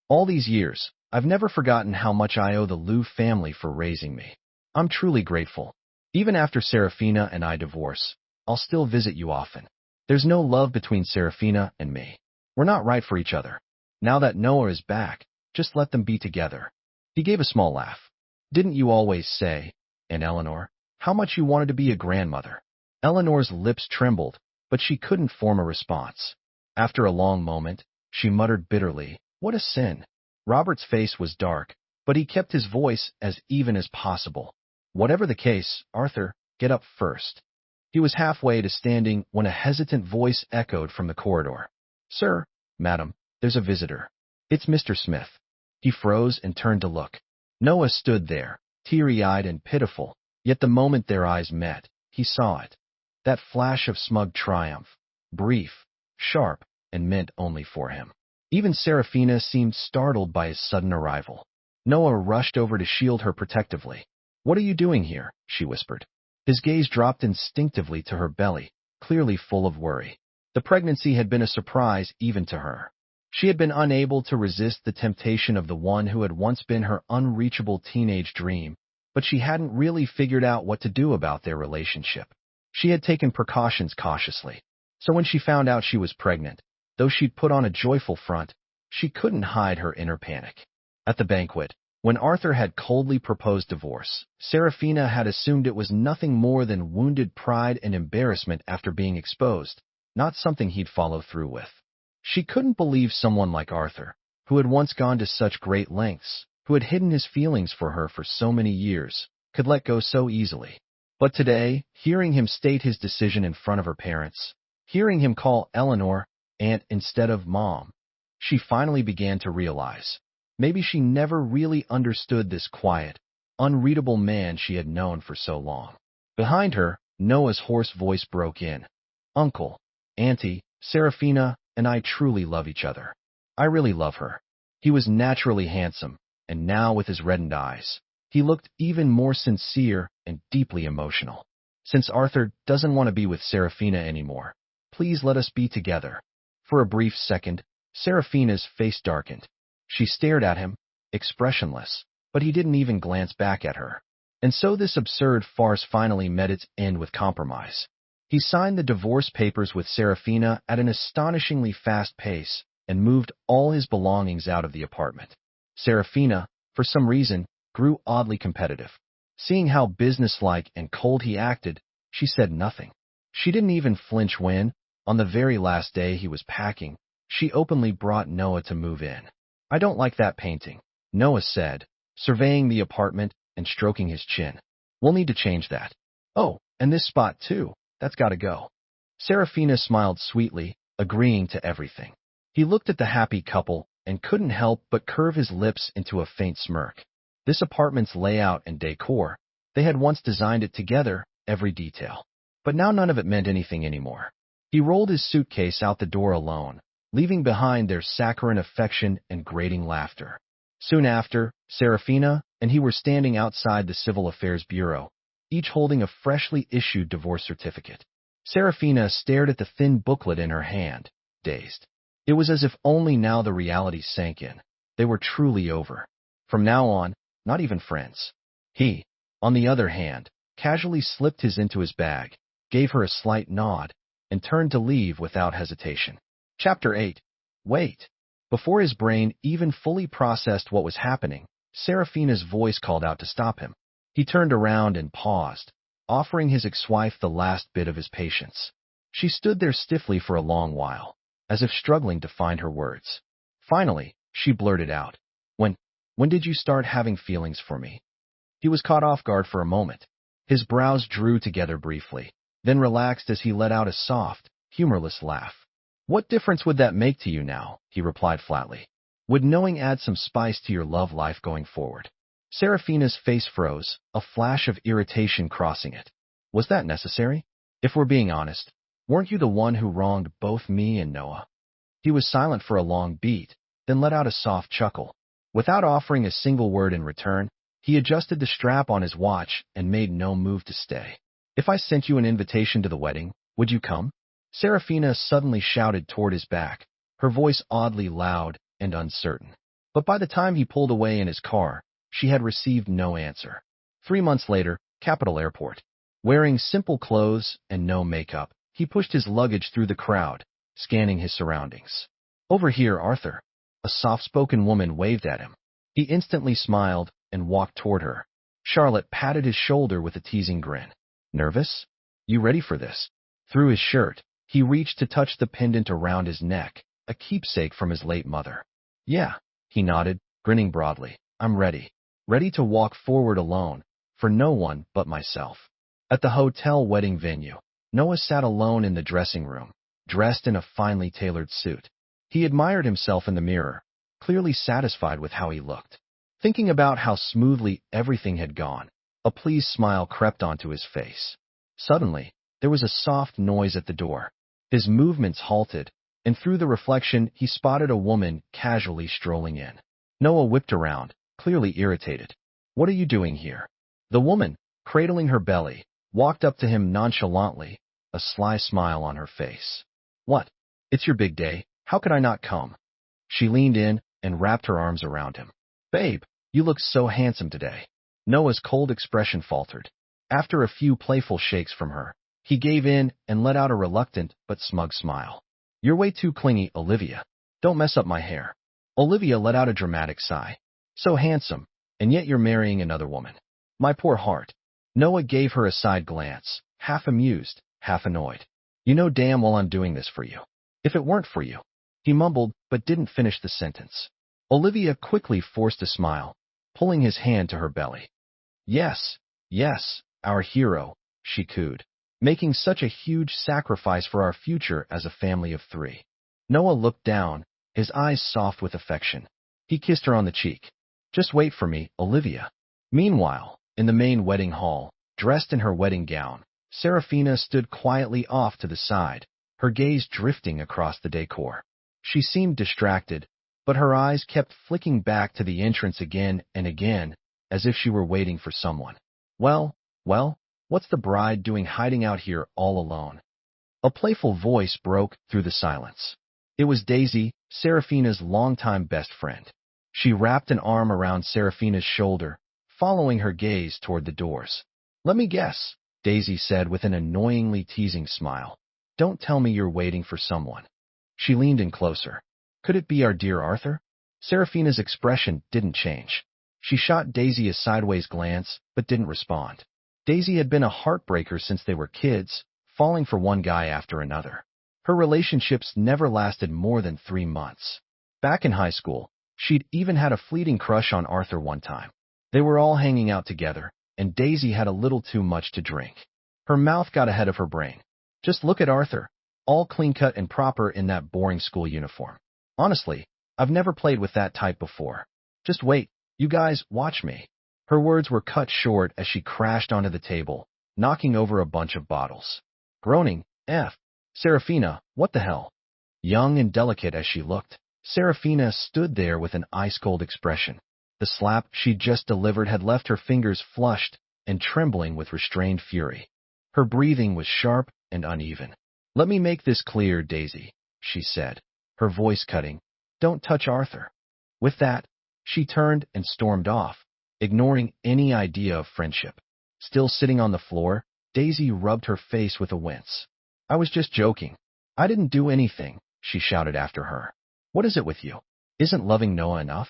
All these years, I've never forgotten how much I owe the Liu family for raising me. I'm truly grateful. Even after Serafina and I divorce, I'll still visit you often. There's no love between Serafina and me. We're not right for each other. Now that Noah is back, just let them be together. He gave a small laugh. Didn't you always say, and Eleanor, how much you wanted to be a grandmother? Eleanor's lips trembled, but she couldn't form a response. After a long moment, she muttered bitterly, "What a sin." Robert's face was dark, but he kept his voice as even as possible. "Whatever the case, Arthur, get up first." He was halfway to standing when a hesitant voice echoed from the corridor. "Sir, madam, there's a visitor. It's Mr. Smith." He froze and turned to look. Noah stood there, teary-eyed and pitiful, yet the moment their eyes met, he saw it. That flash of smug triumph, brief, sharp, and meant only for him. Even Serafina seemed startled by his sudden arrival. Noah rushed over to shield her protectively. "What are you doing here?" she whispered. His gaze dropped instinctively to her belly, clearly full of worry. The pregnancy had been a surprise even to her. She had been unable to resist the temptation of the one who had once been her unreachable teenage dream, but she hadn't really figured out what to do about their relationship. She had taken precautions cautiously, so when she found out she was pregnant, though she'd put on a joyful front, she couldn't hide her inner panic. At the banquet, when Arthur had coldly proposed divorce, Serafina had assumed it was nothing more than wounded pride and embarrassment after being exposed, not something he'd follow through with. She couldn't believe someone like Arthur, who had once gone to such great lengths, who had hidden his feelings for her for so many years, could let go so easily. But today, hearing him state his decision in front of her parents, hearing him call Eleanor aunt instead of mom, she finally began to realize. Maybe she never really understood this quiet, unreadable man she had known for so long. Behind her, Noah's hoarse voice broke in. "Uncle, Auntie, Serafina and I truly love each other. I really love her." He was naturally handsome, and now with his reddened eyes, he looked even more sincere and deeply emotional. "Since Arthur doesn't want to be with Serafina anymore, please let us be together." For a brief second, Serafina's face darkened. She stared at him, expressionless, but he didn't even glance back at her. And so this absurd farce finally met its end with compromise. He signed the divorce papers with Serafina at an astonishingly fast pace and moved all his belongings out of the apartment. Serafina, for some reason, grew oddly competitive. Seeing how businesslike and cold he acted, she said nothing. She didn't even flinch when, on the very last day he was packing, she openly brought Noah to move in. "I don't like that painting," Noah said, surveying the apartment and stroking his chin. "We'll need to change that. Oh, and this spot too. That's got to go." Serafina smiled sweetly, agreeing to everything. He looked at the happy couple and couldn't help but curve his lips into a faint smirk. This apartment's layout and decor, they had once designed it together, every detail. But now none of it meant anything anymore. He rolled his suitcase out the door alone, leaving behind their saccharine affection and grating laughter. Soon after, Serafina and he were standing outside the Civil Affairs Bureau, each holding a freshly issued divorce certificate. Serafina stared at the thin booklet in her hand, dazed. It was as if only now the reality sank in. They were truly over. From now on, not even friends. He, on the other hand, casually slipped his into his bag, gave her a slight nod, and turned to leave without hesitation. Chapter 8. Wait. Before his brain even fully processed what was happening, Serafina's voice called out to stop him. He turned around and paused, offering his ex-wife the last bit of his patience. She stood there stiffly for a long while, as if struggling to find her words. Finally, she blurted out, When did you start having feelings for me?" He was caught off guard for a moment. His brows drew together briefly, then relaxed as he let out a soft, humorless laugh. "What difference would that make to you now?" he replied flatly. "Would knowing add some spice to your love life going forward?" Serafina's face froze, a flash of irritation crossing it. Was that necessary? If we're being honest, weren't you the one who wronged both me and Noah? He was silent for a long beat, then let out a soft chuckle. Without offering a single word in return, He adjusted the strap on his watch and made no move to stay. If I sent you an invitation to the wedding, would you come? Serafina suddenly shouted toward his back, her voice oddly loud and uncertain. But by the time he pulled away in his car, she had received no answer. 3 months later, Capital Airport. Wearing simple clothes and no makeup, he pushed his luggage through the crowd, scanning his surroundings. Over here, Arthur. A soft-spoken woman waved at him. He instantly smiled and walked toward her. Charlotte patted his shoulder with a teasing grin. Nervous? You ready for this? Through his shirt, he reached to touch the pendant around his neck, a keepsake from his late mother. Yeah, he nodded, grinning broadly. I'm ready. Ready to walk forward alone, for no one but myself. At the hotel wedding venue, Noah sat alone in the dressing room, dressed in a finely tailored suit. He admired himself in the mirror, clearly satisfied with how he looked. Thinking about how smoothly everything had gone, a pleased smile crept onto his face. Suddenly, there was a soft noise at the door. His movements halted, and through the reflection he spotted a woman casually strolling in. Noah whipped around, clearly irritated. What are you doing here? The woman, cradling her belly, walked up to him nonchalantly, a sly smile on her face. What? It's your big day. How could I not come? She leaned in and wrapped her arms around him. Babe, you look so handsome today. Noah's cold expression faltered. After a few playful shakes from her, he gave in and let out a reluctant but smug smile. You're way too clingy, Olivia. Don't mess up my hair. Olivia let out a dramatic sigh. So handsome, and yet you're marrying another woman. My poor heart. Noah gave her a side glance, half amused, half annoyed. You know damn well I'm doing this for you. If it weren't for you. He mumbled, but didn't finish the sentence. Olivia quickly forced a smile, pulling his hand to her belly. Yes, yes, our hero, she cooed, making such a huge sacrifice for our future as a family of 3. Noah looked down, his eyes soft with affection. He kissed her on the cheek. Just wait for me, Olivia. Meanwhile, in the main wedding hall, dressed in her wedding gown, Serafina stood quietly off to the side, her gaze drifting across the decor. She seemed distracted, but her eyes kept flicking back to the entrance again and again, as if she were waiting for someone. Well, what's the bride doing hiding out here all alone? A playful voice broke through the silence. It was Daisy, Serafina's longtime best friend. She wrapped an arm around Serafina's shoulder, following her gaze toward the doors. Let me guess, Daisy said with an annoyingly teasing smile. Don't tell me you're waiting for someone. She leaned in closer. Could it be our dear Arthur? Serafina's expression didn't change. She shot Daisy a sideways glance, but didn't respond. Daisy had been a heartbreaker since they were kids, falling for one guy after another. Her relationships never lasted more than 3 months. Back in high school, she'd even had a fleeting crush on Arthur one time. They were all hanging out together, and Daisy had a little too much to drink. Her mouth got ahead of her brain. Just look at Arthur, all clean-cut and proper in that boring school uniform. Honestly, I've never played with that type before. Just wait, you guys, watch me. Her words were cut short as she crashed onto the table, knocking over a bunch of bottles. Groaning, Serafina, what the hell? Young and delicate as she looked, Serafina stood there with an ice-cold expression. The slap she'd just delivered had left her fingers flushed and trembling with restrained fury. Her breathing was sharp and uneven. Let me make this clear, Daisy, she said, her voice cutting. Don't touch Arthur. With that, she turned and stormed off, ignoring any idea of friendship. Still sitting on the floor, Daisy rubbed her face with a wince. I was just joking. I didn't do anything, she shouted after her. What is it with you? Isn't loving Noah enough?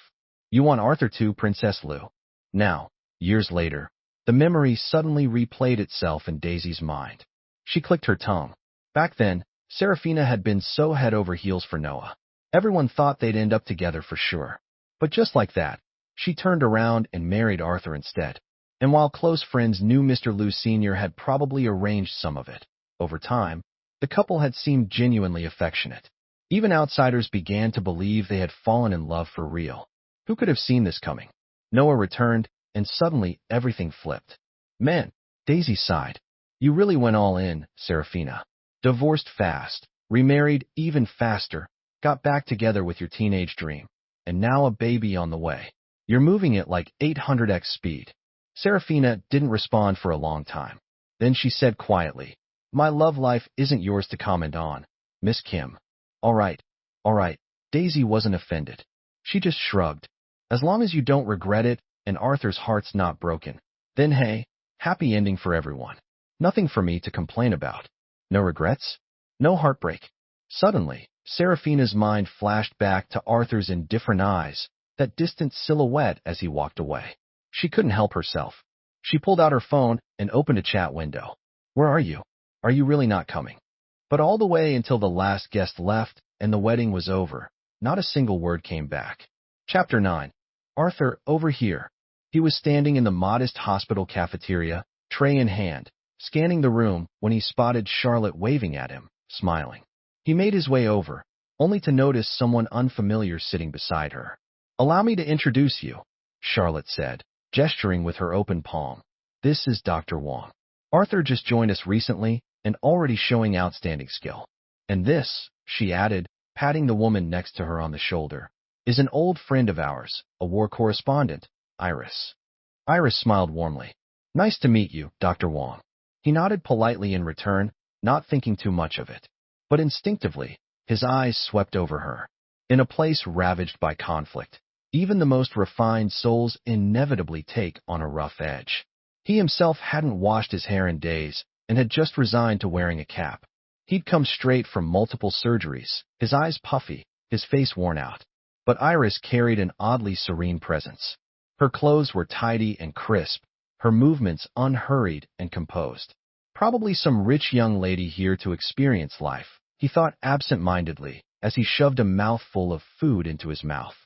You want Arthur too, Princess Lou. Now, years later, the memory suddenly replayed itself in Daisy's mind. She clicked her tongue. Back then, Serafina had been so head over heels for Noah. Everyone thought they'd end up together for sure. But just like that, she turned around and married Arthur instead. And while close friends knew Mr. Lou Sr. had probably arranged some of it, over time, the couple had seemed genuinely affectionate. Even outsiders began to believe they had fallen in love for real. Who could have seen this coming? Noah returned, and suddenly everything flipped. Man, Daisy sighed. You really went all in, Serafina. Divorced fast, remarried even faster, got back together with your teenage dream, and now a baby on the way. You're moving at like 800x speed. Serafina didn't respond for a long time. Then she said quietly, "My love life isn't yours to comment on, Miss Kim." All right, all right. Daisy wasn't offended. She just shrugged. As long as you don't regret it and Arthur's heart's not broken, then hey, happy ending for everyone. Nothing for me to complain about. No regrets? No heartbreak. Suddenly, Serafina's mind flashed back to Arthur's indifferent eyes, that distant silhouette as he walked away. She couldn't help herself. She pulled out her phone and opened a chat window. Where are you? Are you really not coming? But all the way until the last guest left and the wedding was over, not a single word came back. Chapter 9. Arthur, over here. He was standing in the modest hospital cafeteria, tray in hand, scanning the room when he spotted Charlotte waving at him, smiling. He made his way over, only to notice someone unfamiliar sitting beside her. "Allow me to introduce you," Charlotte said, gesturing with her open palm. "This is Dr. Wong. Arthur just joined us recently and already showing outstanding skill. And this," she added, patting the woman next to her on the shoulder, "is an old friend of ours, a war correspondent, Iris." Iris smiled warmly. "Nice to meet you, Dr. Wong." He nodded politely in return, not thinking too much of it. But instinctively, his eyes swept over her. In a place ravaged by conflict, even the most refined souls inevitably take on a rough edge. He himself hadn't washed his hair in days and had just resigned to wearing a cap. He'd come straight from multiple surgeries, his eyes puffy, his face worn out. But Iris carried an oddly serene presence. Her clothes were tidy and crisp, her movements unhurried and composed. Probably some rich young lady here to experience life, he thought absent-mindedly as he shoved a mouthful of food into his mouth.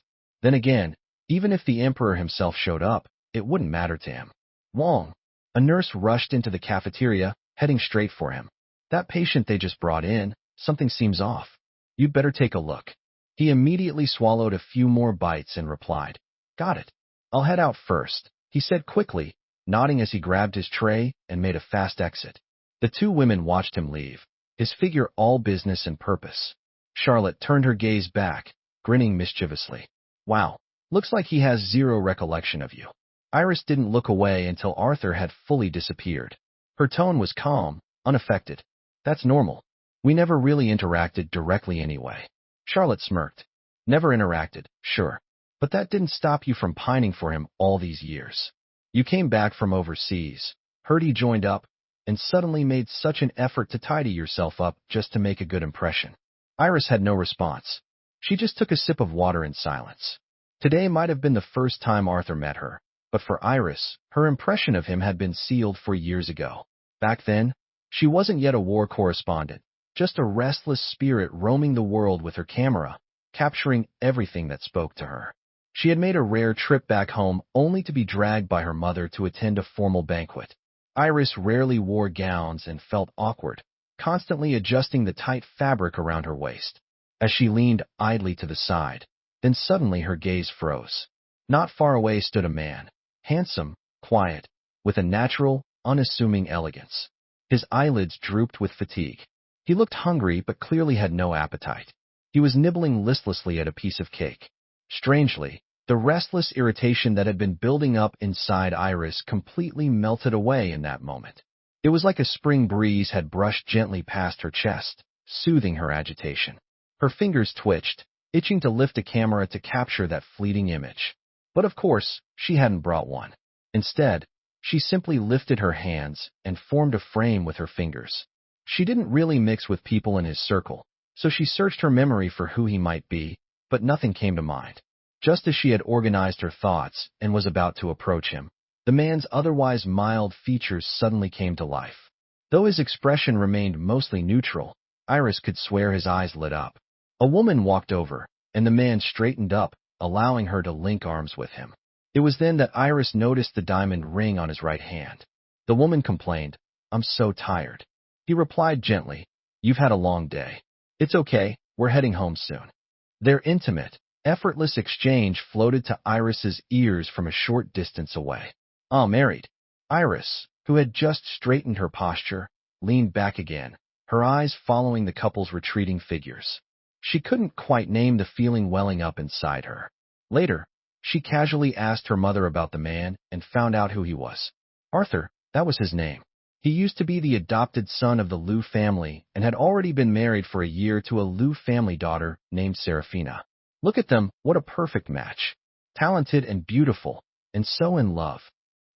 Then again, even if the emperor himself showed up, it wouldn't matter to him. "Wong." A nurse rushed into the cafeteria, heading straight for him. "That patient they just brought in, something seems off. You'd better take a look." He immediately swallowed a few more bites and replied, "Got it. I'll head out first," he said quickly, nodding as he grabbed his tray and made a fast exit. The two women watched him leave, his figure all business and purpose. Charlotte turned her gaze back, grinning mischievously. "Wow, looks like he has zero recollection of you." Iris didn't look away until Arthur had fully disappeared. Her tone was calm, unaffected. "That's normal. We never really interacted directly anyway." Charlotte smirked. "Never interacted, sure. But that didn't stop you from pining for him all these years. You came back from overseas, heard he joined up, and suddenly made such an effort to tidy yourself up just to make a good impression." Iris had no response. She just took a sip of water in silence. Today might have been the first time Arthur met her, but for Iris, her impression of him had been sealed for years ago. Back then, she wasn't yet a war correspondent, just a restless spirit roaming the world with her camera, capturing everything that spoke to her. She had made a rare trip back home only to be dragged by her mother to attend a formal banquet. Iris rarely wore gowns and felt awkward, constantly adjusting the tight fabric around her waist. As she leaned idly to the side, then suddenly her gaze froze. Not far away stood a man, handsome, quiet, with a natural, unassuming elegance. His eyelids drooped with fatigue. He looked hungry but clearly had no appetite. He was nibbling listlessly at a piece of cake. Strangely, the restless irritation that had been building up inside Iris completely melted away in that moment. It was like a spring breeze had brushed gently past her chest, soothing her agitation. Her fingers twitched, itching to lift a camera to capture that fleeting image. But of course, she hadn't brought one. Instead, she simply lifted her hands and formed a frame with her fingers. She didn't really mix with people in his circle, so she searched her memory for who he might be, but nothing came to mind. Just as she had organized her thoughts and was about to approach him, the man's otherwise mild features suddenly came to life. Though his expression remained mostly neutral, Iris could swear his eyes lit up. A woman walked over, and the man straightened up, allowing her to link arms with him. It was then that Iris noticed the diamond ring on his right hand. The woman complained, "I'm so tired." He replied gently, "You've had a long day. It's okay, we're heading home soon." Their intimate, effortless exchange floated to Iris's ears from a short distance away. Married. Iris, who had just straightened her posture, leaned back again, her eyes following the couple's retreating figures. She couldn't quite name the feeling welling up inside her. Later, She casually asked her mother about the man and found out who he was. Arthur, that was his name. He used to be the adopted son of the Liu family and had already been married for a year to a Liu family daughter named Serafina. Look at them, what a perfect match. Talented and beautiful, and so in love,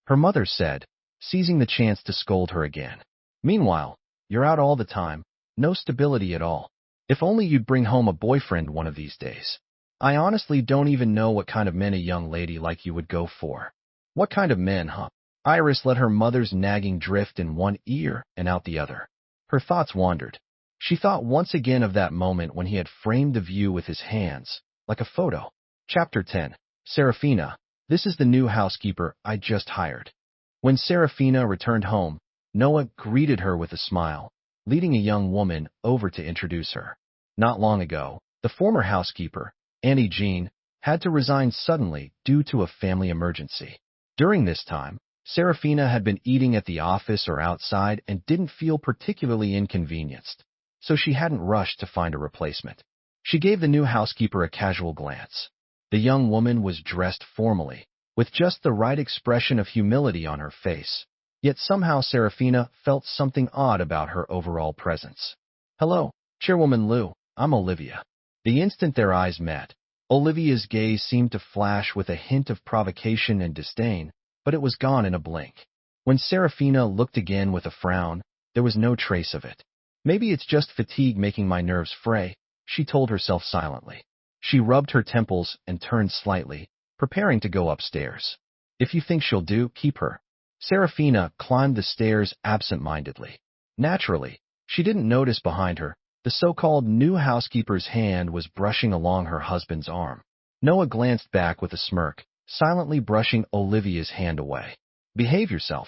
her mother said, seizing the chance to scold her again. Meanwhile, you're out all the time, no stability at all. If only you'd bring home a boyfriend one of these days. I honestly don't even know what kind of men a young lady like you would go for. What kind of men, huh? Iris let her mother's nagging drift in one ear and out the other. Her thoughts wandered. She thought once again of that moment when he had framed the view with his hands, like a photo. Chapter 10. Serafina, this is the new housekeeper I just hired. When Serafina returned home, Noah greeted her with a smile, leading a young woman over to introduce her. Not long ago, the former housekeeper, Annie Jean, had to resign suddenly due to a family emergency. During this time, Serafina had been eating at the office or outside and didn't feel particularly inconvenienced, so she hadn't rushed to find a replacement. She gave the new housekeeper a casual glance. The young woman was dressed formally, with just the right expression of humility on her face. Yet somehow Serafina felt something odd about her overall presence. Hello, Chairwoman Liu, I'm Olivia. The instant their eyes met, Olivia's gaze seemed to flash with a hint of provocation and disdain, but it was gone in a blink. When Serafina looked again with a frown, there was no trace of it. Maybe it's just fatigue making my nerves fray, she told herself silently. She rubbed her temples and turned slightly, preparing to go upstairs. If you think she'll do, keep her. Serafina climbed the stairs absent-mindedly. Naturally, she didn't notice behind her, the so-called new housekeeper's hand was brushing along her husband's arm. Noah glanced back with a smirk, silently brushing Olivia's hand away. Behave yourself.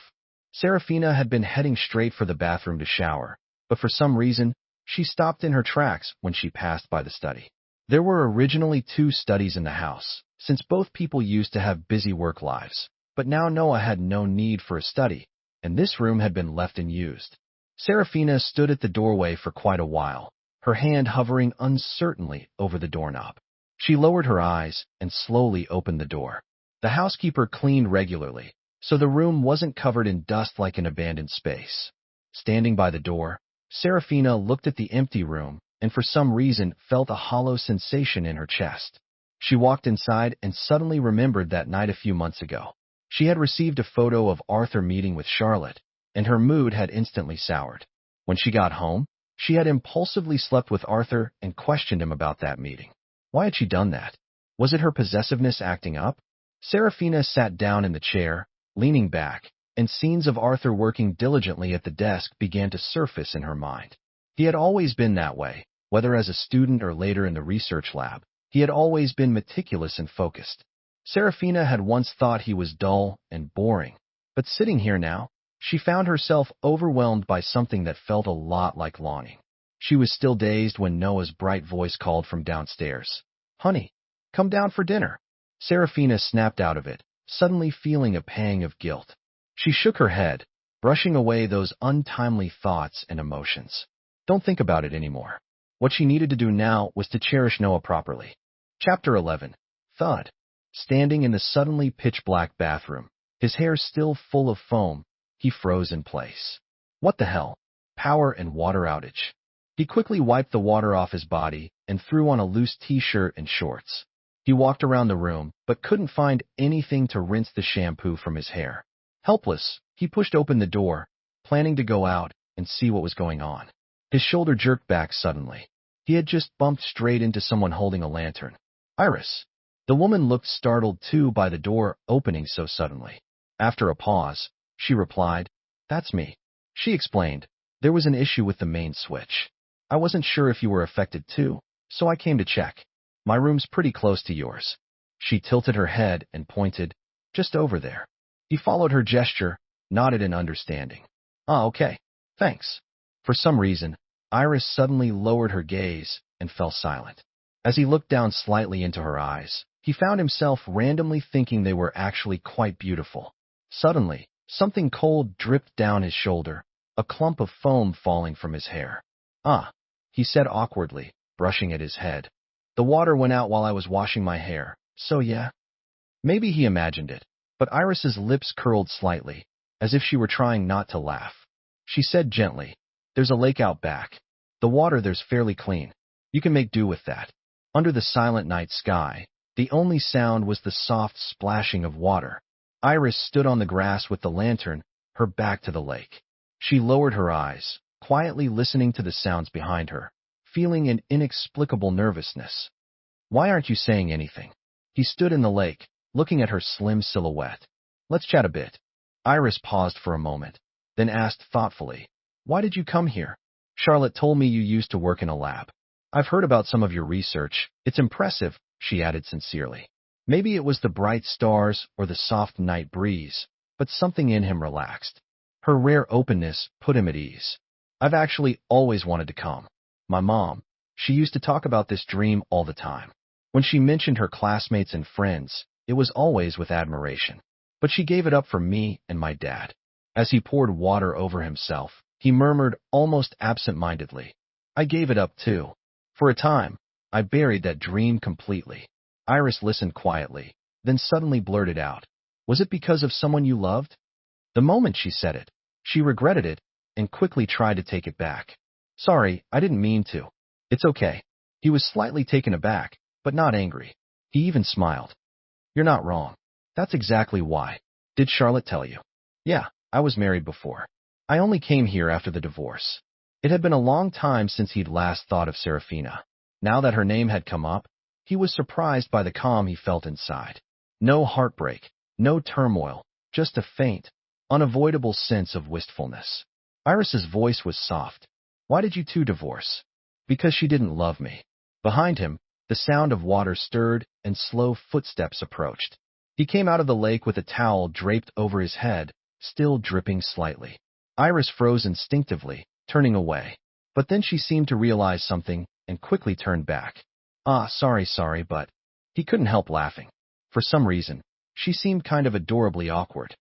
Serafina had been heading straight for the bathroom to shower, but for some reason, she stopped in her tracks when she passed by the study. There were originally 2 studies in the house, since both people used to have busy work lives, but now Noah had no need for a study, and this room had been left unused. Serafina stood at the doorway for quite a while, her hand hovering uncertainly over the doorknob. She lowered her eyes and slowly opened the door. The housekeeper cleaned regularly, so the room wasn't covered in dust like an abandoned space. Standing by the door, Serafina looked at the empty room and for some reason felt a hollow sensation in her chest. She walked inside and suddenly remembered that night a few months ago. She had received a photo of Arthur meeting with Charlotte, and her mood had instantly soured. When she got home, she had impulsively slept with Arthur and questioned him about that meeting. Why had she done that? Was it her possessiveness acting up? Serafina sat down in the chair, leaning back, and scenes of Arthur working diligently at the desk began to surface in her mind. He had always been that way, whether as a student or later in the research lab. He had always been meticulous and focused. Serafina had once thought he was dull and boring, but sitting here now, she found herself overwhelmed by something that felt a lot like longing. She was still dazed when Noah's bright voice called from downstairs. "Honey, come down for dinner." Serafina snapped out of it, suddenly feeling a pang of guilt. She shook her head, brushing away those untimely thoughts and emotions. Don't think about it anymore. What she needed to do now was to cherish Noah properly. Chapter 11. Thud. Standing in the suddenly pitch-black bathroom, his hair still full of foam, he froze in place. What the hell? Power and water outage. He quickly wiped the water off his body and threw on a loose t-shirt and shorts. He walked around the room, but couldn't find anything to rinse the shampoo from his hair. Helpless, he pushed open the door, planning to go out and see what was going on. His shoulder jerked back suddenly. He had just bumped straight into someone holding a lantern. Iris. The woman looked startled too by the door opening so suddenly. After a pause, she replied, "That's me." She explained, "There was an issue with the main switch. I wasn't sure if you were affected too, so I came to check. My room's pretty close to yours." She tilted her head and pointed, "Just over there." He followed her gesture, nodded in understanding. "Ah, okay. Thanks." For some reason, Iris suddenly lowered her gaze and fell silent. As he looked down slightly into her eyes, he found himself randomly thinking they were actually quite beautiful. Suddenly, something cold dripped down his shoulder, a clump of foam falling from his hair. "Ah," he said awkwardly, brushing at his head. "The water went out while I was washing my hair, so yeah." Maybe he imagined it, but Iris's lips curled slightly, as if she were trying not to laugh. She said gently, "There's a lake out back. The water there's fairly clean. You can make do with that." Under the silent night sky, the only sound was the soft splashing of water. Iris stood on the grass with the lantern, her back to the lake. She lowered her eyes, quietly listening to the sounds behind her, feeling an inexplicable nervousness. "Why aren't you saying anything?" He stood in the lake, looking at her slim silhouette. "Let's chat a bit." Iris paused for a moment, then asked thoughtfully, "Why did you come here?" "Charlotte told me you used to work in a lab. I've heard about some of your research. It's impressive," she added sincerely. Maybe it was the bright stars or the soft night breeze, but something in him relaxed. Her rare openness put him at ease. "I've actually always wanted to come. My mom, she used to talk about this dream all the time. When she mentioned her classmates and friends, it was always with admiration. But she gave it up for me and my dad." As he poured water over himself, he murmured almost absent-mindedly, "I gave it up too. For a time, I buried that dream completely." Iris listened quietly, then suddenly blurted out, "Was it because of someone you loved?" The moment she said it, she regretted it and quickly tried to take it back. "Sorry, I didn't mean to." "It's okay." He was slightly taken aback, but not angry. He even smiled. "You're not wrong. That's exactly why. Did Charlotte tell you?" "Yeah, I was married before. I only came here after the divorce." It had been a long time since he'd last thought of Serafina. Now that her name had come up, he was surprised by the calm he felt inside. No heartbreak, no turmoil, just a faint, unavoidable sense of wistfulness. Iris's voice was soft. "Why did you two divorce?" "Because she didn't love me." Behind him, the sound of water stirred and slow footsteps approached. He came out of the lake with a towel draped over his head, still dripping slightly. Iris froze instinctively, turning away. But then she seemed to realize something and quickly turned back. Sorry, but..." He couldn't help laughing. For some reason, she seemed kind of adorably awkward.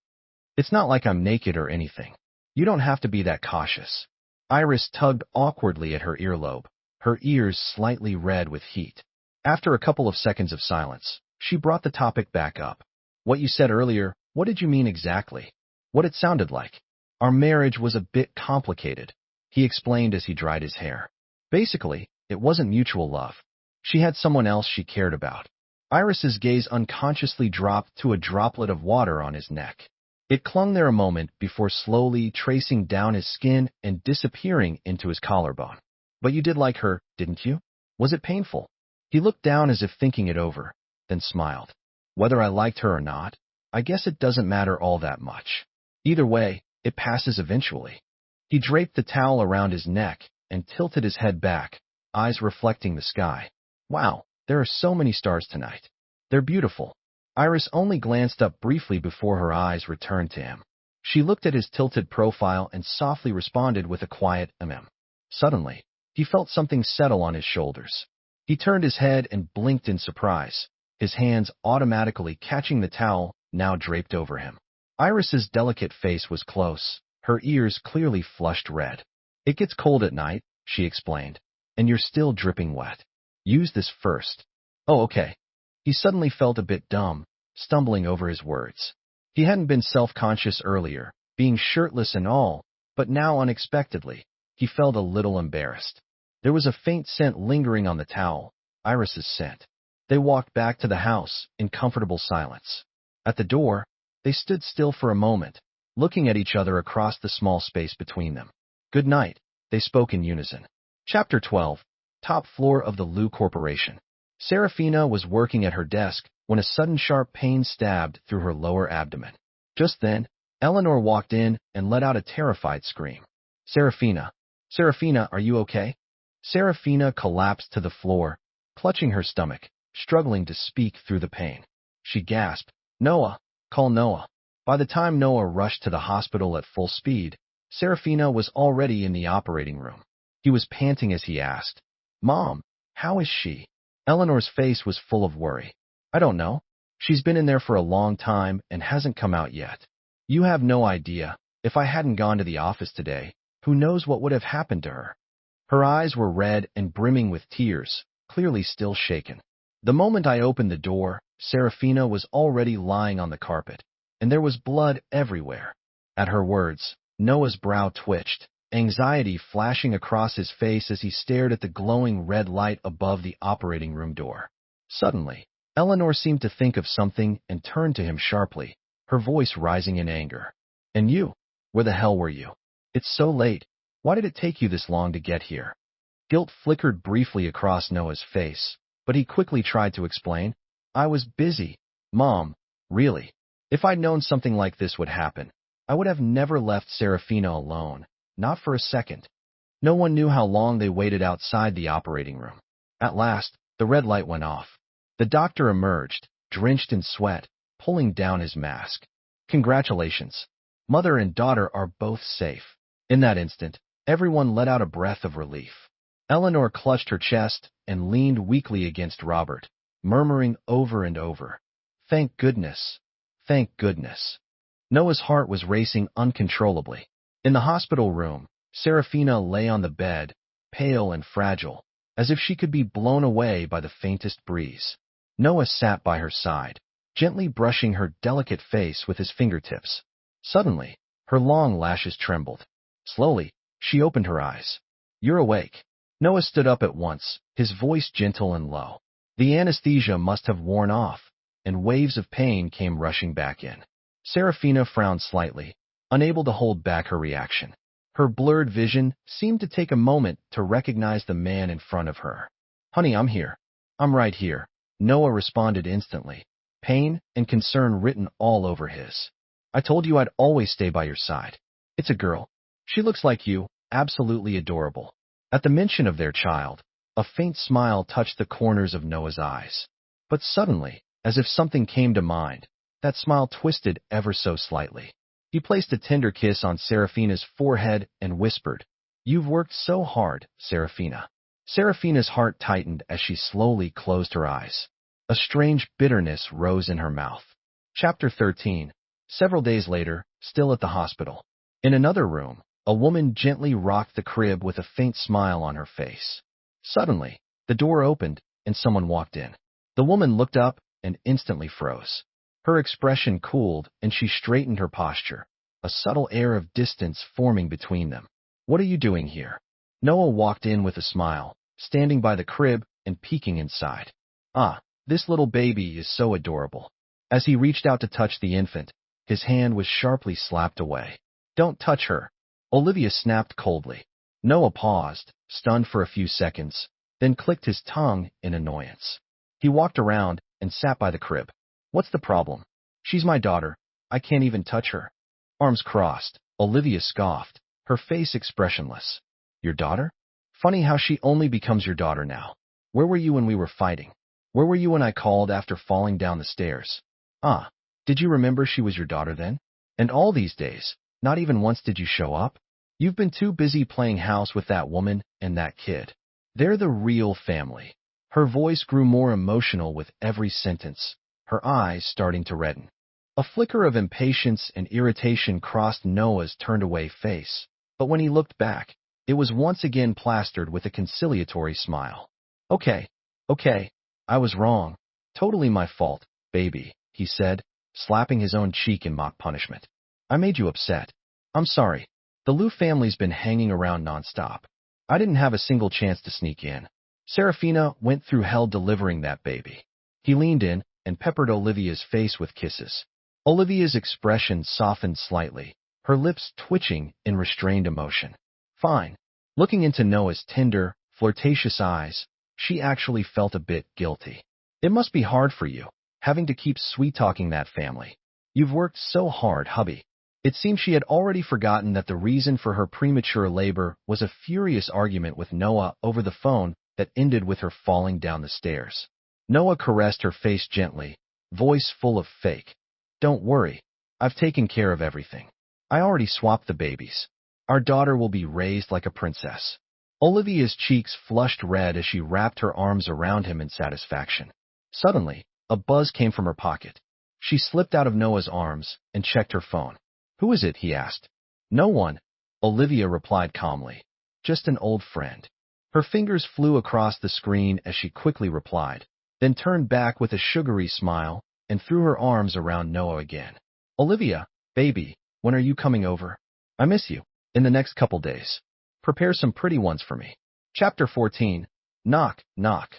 "It's not like I'm naked or anything. You don't have to be that cautious." Iris tugged awkwardly at her earlobe, her ears slightly red with heat. After a couple of seconds of silence, she brought the topic back up. "What you said earlier, what did you mean exactly?" "What it sounded like. Our marriage was a bit complicated," he explained as he dried his hair. "Basically, it wasn't mutual love. She had someone else she cared about." Iris's gaze unconsciously dropped to a droplet of water on his neck. It clung there a moment before slowly tracing down his skin and disappearing into his collarbone. "But you did like her, didn't you? Was it painful?" He looked down as if thinking it over, then smiled. "Whether I liked her or not, I guess it doesn't matter all that much. Either way, it passes eventually." He draped the towel around his neck and tilted his head back, eyes reflecting the sky. "Wow, there are so many stars tonight. They're beautiful." Iris only glanced up briefly before her eyes returned to him. She looked at his tilted profile and softly responded with a quiet mm. Suddenly, he felt something settle on his shoulders. He turned his head and blinked in surprise, his hands automatically catching the towel now draped over him. Iris's delicate face was close, her ears clearly flushed red. "It gets cold at night," she explained, "and you're still dripping wet. Use this first." "Oh, okay." He suddenly felt a bit dumb, stumbling over his words. He hadn't been self-conscious earlier, being shirtless and all, but now unexpectedly, he felt a little embarrassed. There was a faint scent lingering on the towel, Iris's scent. They walked back to the house in comfortable silence. At the door, they stood still for a moment, looking at each other across the small space between them. "Good night," they spoke in unison. Chapter 12. Top floor of the Lu Corporation. Serafina was working at her desk when a sudden sharp pain stabbed through her lower abdomen. Just then, Eleanor walked in and let out a terrified scream. Serafina, are you okay?" Serafina collapsed to the floor, clutching her stomach, struggling to speak through the pain. She gasped, "Noah, call Noah." By the time Noah rushed to the hospital at full speed, Serafina was already in the operating room. He was panting as he asked, "Mom, how is she?" Eleanor's face was full of worry. "I don't know. She's been in there for a long time and hasn't come out yet. You have no idea. If I hadn't gone to the office today, who knows what would have happened to her." Her eyes were red and brimming with tears, clearly still shaken. The moment I opened the door, Serafina was already lying on the carpet, and there was blood everywhere. At her words, Noah's brow twitched, anxiety flashing across his face as he stared at the glowing red light above the operating room door. Suddenly, Eleanor seemed to think of something and turned to him sharply, her voice rising in anger. "And you? Where the hell were you? It's so late. Why did it take you this long to get here?" Guilt flickered briefly across Noah's face, but he quickly tried to explain. "I was busy, Mom, really. If I'd known something like this would happen, I would have never left Serafina alone, not for a second." No one knew how long they waited outside the operating room. At last, the red light went off. The doctor emerged, drenched in sweat, pulling down his mask. "Congratulations. Mother and daughter are both safe." In that instant, everyone let out a breath of relief. Eleanor clutched her chest and leaned weakly against Robert, murmuring over and over, "Thank goodness. Thank goodness." Noah's heart was racing uncontrollably. In the hospital room, Serafina lay on the bed, pale and fragile, as if she could be blown away by the faintest breeze. Noah sat by her side, gently brushing her delicate face with his fingertips. Suddenly, her long lashes trembled. Slowly, she opened her eyes. "You're awake." Noah stood up at once, his voice gentle and low. The anesthesia must have worn off, and waves of pain came rushing back in. Serafina frowned slightly, unable to hold back her reaction. Her blurred vision seemed to take a moment to recognize the man in front of her. "Honey, I'm here. I'm right here," Noah responded instantly, pain and concern written all over his. "I told you I'd always stay by your side. It's a girl. She looks like you, absolutely adorable." At the mention of their child, a faint smile touched the corners of Noah's eyes. But suddenly, as if something came to mind, that smile twisted ever so slightly. He placed a tender kiss on Serafina's forehead and whispered, "You've worked so hard, Serafina." Serafina's heart tightened as she slowly closed her eyes. A strange bitterness rose in her mouth. Chapter 13. Several days later, still at the hospital. In another room, a woman gently rocked the crib with a faint smile on her face. Suddenly, the door opened and someone walked in. The woman looked up and instantly froze. Her expression cooled and she straightened her posture, a subtle air of distance forming between them. "What are you doing here?" Noah walked in with a smile, standing by the crib and peeking inside. "Ah, this little baby is so adorable." As he reached out to touch the infant, his hand was sharply slapped away. "Don't touch her," Olivia snapped coldly. Noah paused, stunned for a few seconds, then clicked his tongue in annoyance. He walked around and sat by the crib. "What's the problem? She's my daughter. I can't even touch her." Arms crossed, Olivia scoffed, her face expressionless. "Your daughter? Funny how she only becomes your daughter now. Where were you when we were fighting? Where were you when I called after falling down the stairs? Ah, did you remember she was your daughter then? And all these days, not even once did you show up? You've been too busy playing house with that woman and that kid. They're the real family." Her voice grew more emotional with every sentence, her eyes starting to redden. A flicker of impatience and irritation crossed Noah's turned-away face, but when he looked back, it was once again plastered with a conciliatory smile. Okay, I was wrong. Totally my fault, baby," he said, slapping his own cheek in mock punishment. "I made you upset. I'm sorry. The Liu family's been hanging around nonstop. I didn't have a single chance to sneak in. Serafina went through hell delivering that baby." He leaned in and peppered Olivia's face with kisses. Olivia's expression softened slightly, her lips twitching in restrained emotion. "Fine." Looking into Noah's tender, flirtatious eyes, she actually felt a bit guilty. "It must be hard for you, having to keep sweet-talking that family. You've worked so hard, hubby." It seemed she had already forgotten that the reason for her premature labor was a furious argument with Noah over the phone that ended with her falling down the stairs. Noah caressed her face gently, voice full of fake. "Don't worry. I've taken care of everything. I already swapped the babies. Our daughter will be raised like a princess." Olivia's cheeks flushed red as she wrapped her arms around him in satisfaction. Suddenly, a buzz came from her pocket. She slipped out of Noah's arms and checked her phone. "Who is it?" he asked. "No one," Olivia replied calmly. "Just an old friend." Her fingers flew across the screen as she quickly replied, then turned back with a sugary smile and threw her arms around Noah again. Olivia, baby, when are you coming over? I miss you. In the next couple days. Prepare some pretty ones for me. Chapter 14. Knock, knock.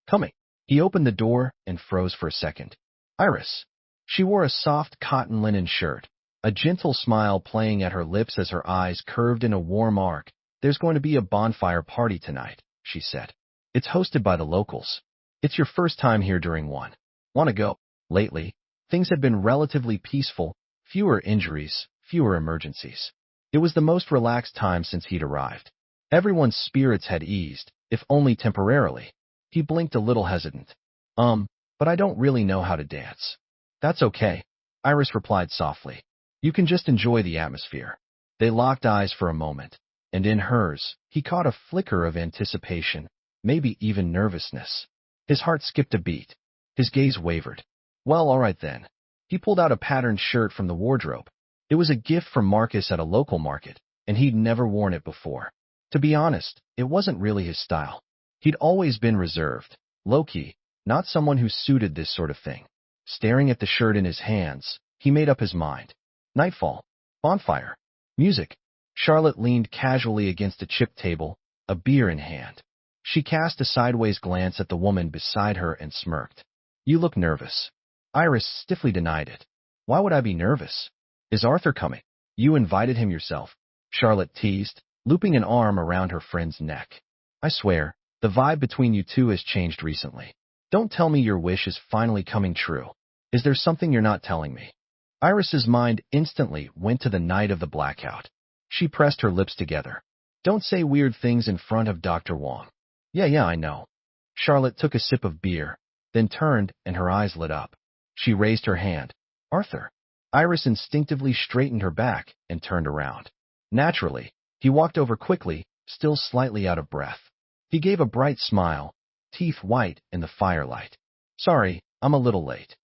Coming. He opened the door and froze for a second. Iris. She wore a soft cotton linen shirt, a gentle smile playing at her lips as her eyes curved in a warm arc. There's going to be a bonfire party tonight, she said. It's hosted by the locals. It's your first time here during one. Want to go? Lately, things have been relatively peaceful, fewer injuries, fewer emergencies. It was the most relaxed time since he'd arrived. Everyone's spirits had eased, if only temporarily. He blinked a little hesitant. But I don't really know how to dance. That's okay, Iris replied softly. You can just enjoy the atmosphere. They locked eyes for a moment, and in hers, he caught a flicker of anticipation, maybe even nervousness. His heart skipped a beat. His gaze wavered. Well, all right then. He pulled out a patterned shirt from the wardrobe. It was a gift from Marcus at a local market, and he'd never worn it before. To be honest, it wasn't really his style. He'd always been reserved, low-key, not someone who suited this sort of thing. Staring at the shirt in his hands, he made up his mind. Nightfall. Bonfire. Music. Charlotte leaned casually against a chip table, a beer in hand. She cast a sideways glance at the woman beside her and smirked. You look nervous. Iris stiffly denied it. Why would I be nervous? Is Arthur coming? You invited him yourself, Charlotte teased, looping an arm around her friend's neck. I swear, the vibe between you two has changed recently. Don't tell me your wish is finally coming true. Is there something you're not telling me? Iris's mind instantly went to the night of the blackout. She pressed her lips together. Don't say weird things in front of Dr. Wong. Yeah, I know. Charlotte took a sip of beer, then turned and her eyes lit up. She raised her hand. Arthur. Iris instinctively straightened her back and turned around. Naturally, he walked over quickly, still slightly out of breath. He gave a bright smile, teeth white in the firelight. Sorry, I'm a little late.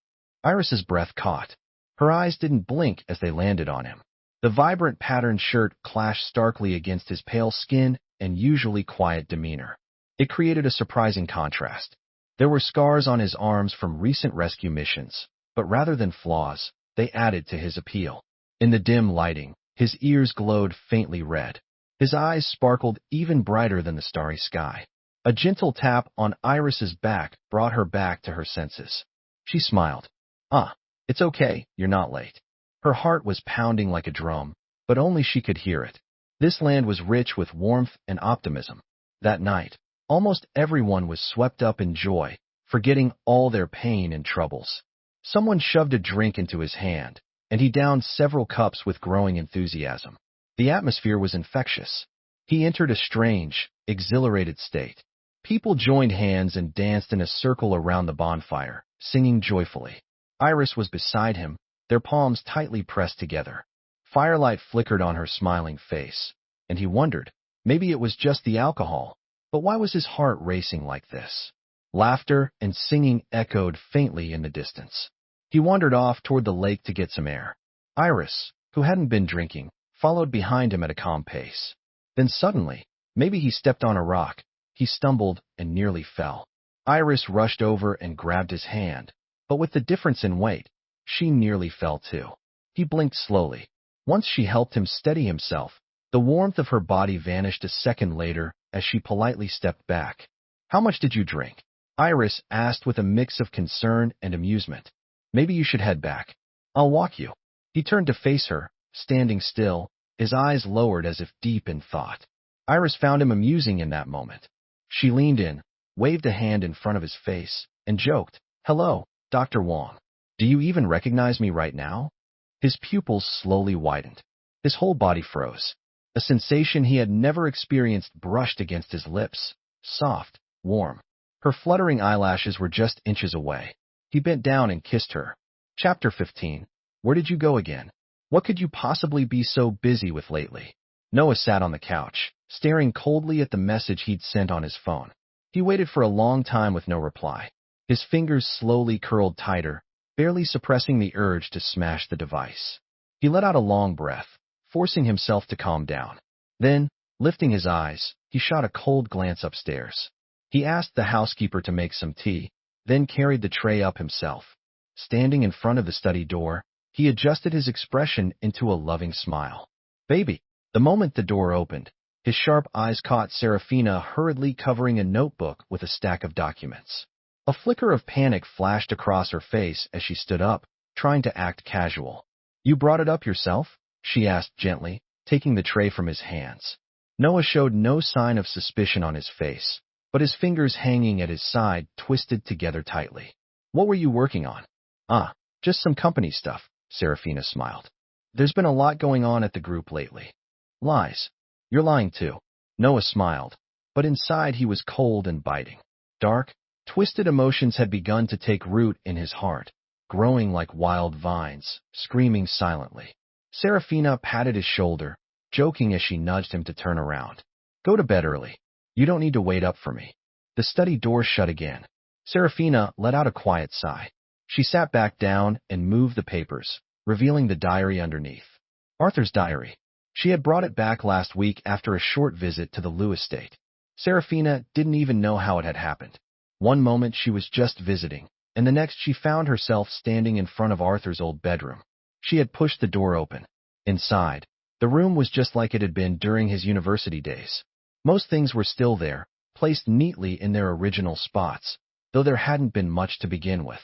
Iris's breath caught. Her eyes didn't blink as they landed on him. The vibrant patterned shirt clashed starkly against his pale skin and usually quiet demeanor. It created a surprising contrast. There were scars on his arms from recent rescue missions, but rather than flaws, they added to his appeal. In the dim lighting, his ears glowed faintly red. His eyes sparkled even brighter than the starry sky. A gentle tap on Iris's back brought her back to her senses. She smiled. It's okay, you're not late. Her heart was pounding like a drum, but only she could hear it. This land was rich with warmth and optimism. That night, almost everyone was swept up in joy, forgetting all their pain and troubles. Someone shoved a drink into his hand, and he downed several cups with growing enthusiasm. The atmosphere was infectious. He entered a strange, exhilarated state. People joined hands and danced in a circle around the bonfire, singing joyfully. Iris was beside him, their palms tightly pressed together. Firelight flickered on her smiling face, and he wondered, maybe it was just the alcohol, but why was his heart racing like this? Laughter and singing echoed faintly in the distance. He wandered off toward the lake to get some air. Iris, who hadn't been drinking, followed behind him at a calm pace. Then suddenly, maybe he stepped on a rock, he stumbled and nearly fell. Iris rushed over and grabbed his hand, but with the difference in weight, she nearly fell too. He blinked slowly. Once she helped him steady himself, the warmth of her body vanished a second later as she politely stepped back. How much did you drink? Iris asked with a mix of concern and amusement. Maybe you should head back. I'll walk you. He turned to face her, standing still, his eyes lowered as if deep in thought. Iris found him amusing in that moment. She leaned in, waved a hand in front of his face, and joked, Hello, Dr. Wong. Do you even recognize me right now? His pupils slowly widened. His whole body froze. A sensation he had never experienced brushed against his lips, soft, warm. Her fluttering eyelashes were just inches away. He bent down and kissed her. Chapter 15. Where did you go again? What could you possibly be so busy with lately? Noah sat on the couch, staring coldly at the message he'd sent on his phone. He waited for a long time with no reply. His fingers slowly curled tighter, barely suppressing the urge to smash the device. He let out a long breath, forcing himself to calm down. Then, lifting his eyes, he shot a cold glance upstairs. He asked the housekeeper to make some tea, then carried the tray up himself. Standing in front of the study door, he adjusted his expression into a loving smile. "Baby." The moment the door opened, his sharp eyes caught Serafina hurriedly covering a notebook with a stack of documents. A flicker of panic flashed across her face as she stood up, trying to act casual. "You brought it up yourself?" she asked gently, taking the tray from his hands. Noah showed no sign of suspicion on his face, but his fingers hanging at his side twisted together tightly. "What were you working on?" "Ah, just some company stuff," Serafina smiled. "There's been a lot going on at the group lately." "Lies. You're lying too." Noah smiled, but inside he was cold and biting. Dark, twisted emotions had begun to take root in his heart, growing like wild vines, screaming silently. Serafina patted his shoulder, joking as she nudged him to turn around. "Go to bed early. You don't need to wait up for me." The study door shut again. Serafina let out a quiet sigh. She sat back down and moved the papers, revealing the diary underneath. Arthur's diary. She had brought it back last week after a short visit to the Liu estate. Serafina didn't even know how it had happened. One moment she was just visiting, and the next she found herself standing in front of Arthur's old bedroom. She had pushed the door open. Inside, the room was just like it had been during his university days. Most things were still there, placed neatly in their original spots, though there hadn't been much to begin with.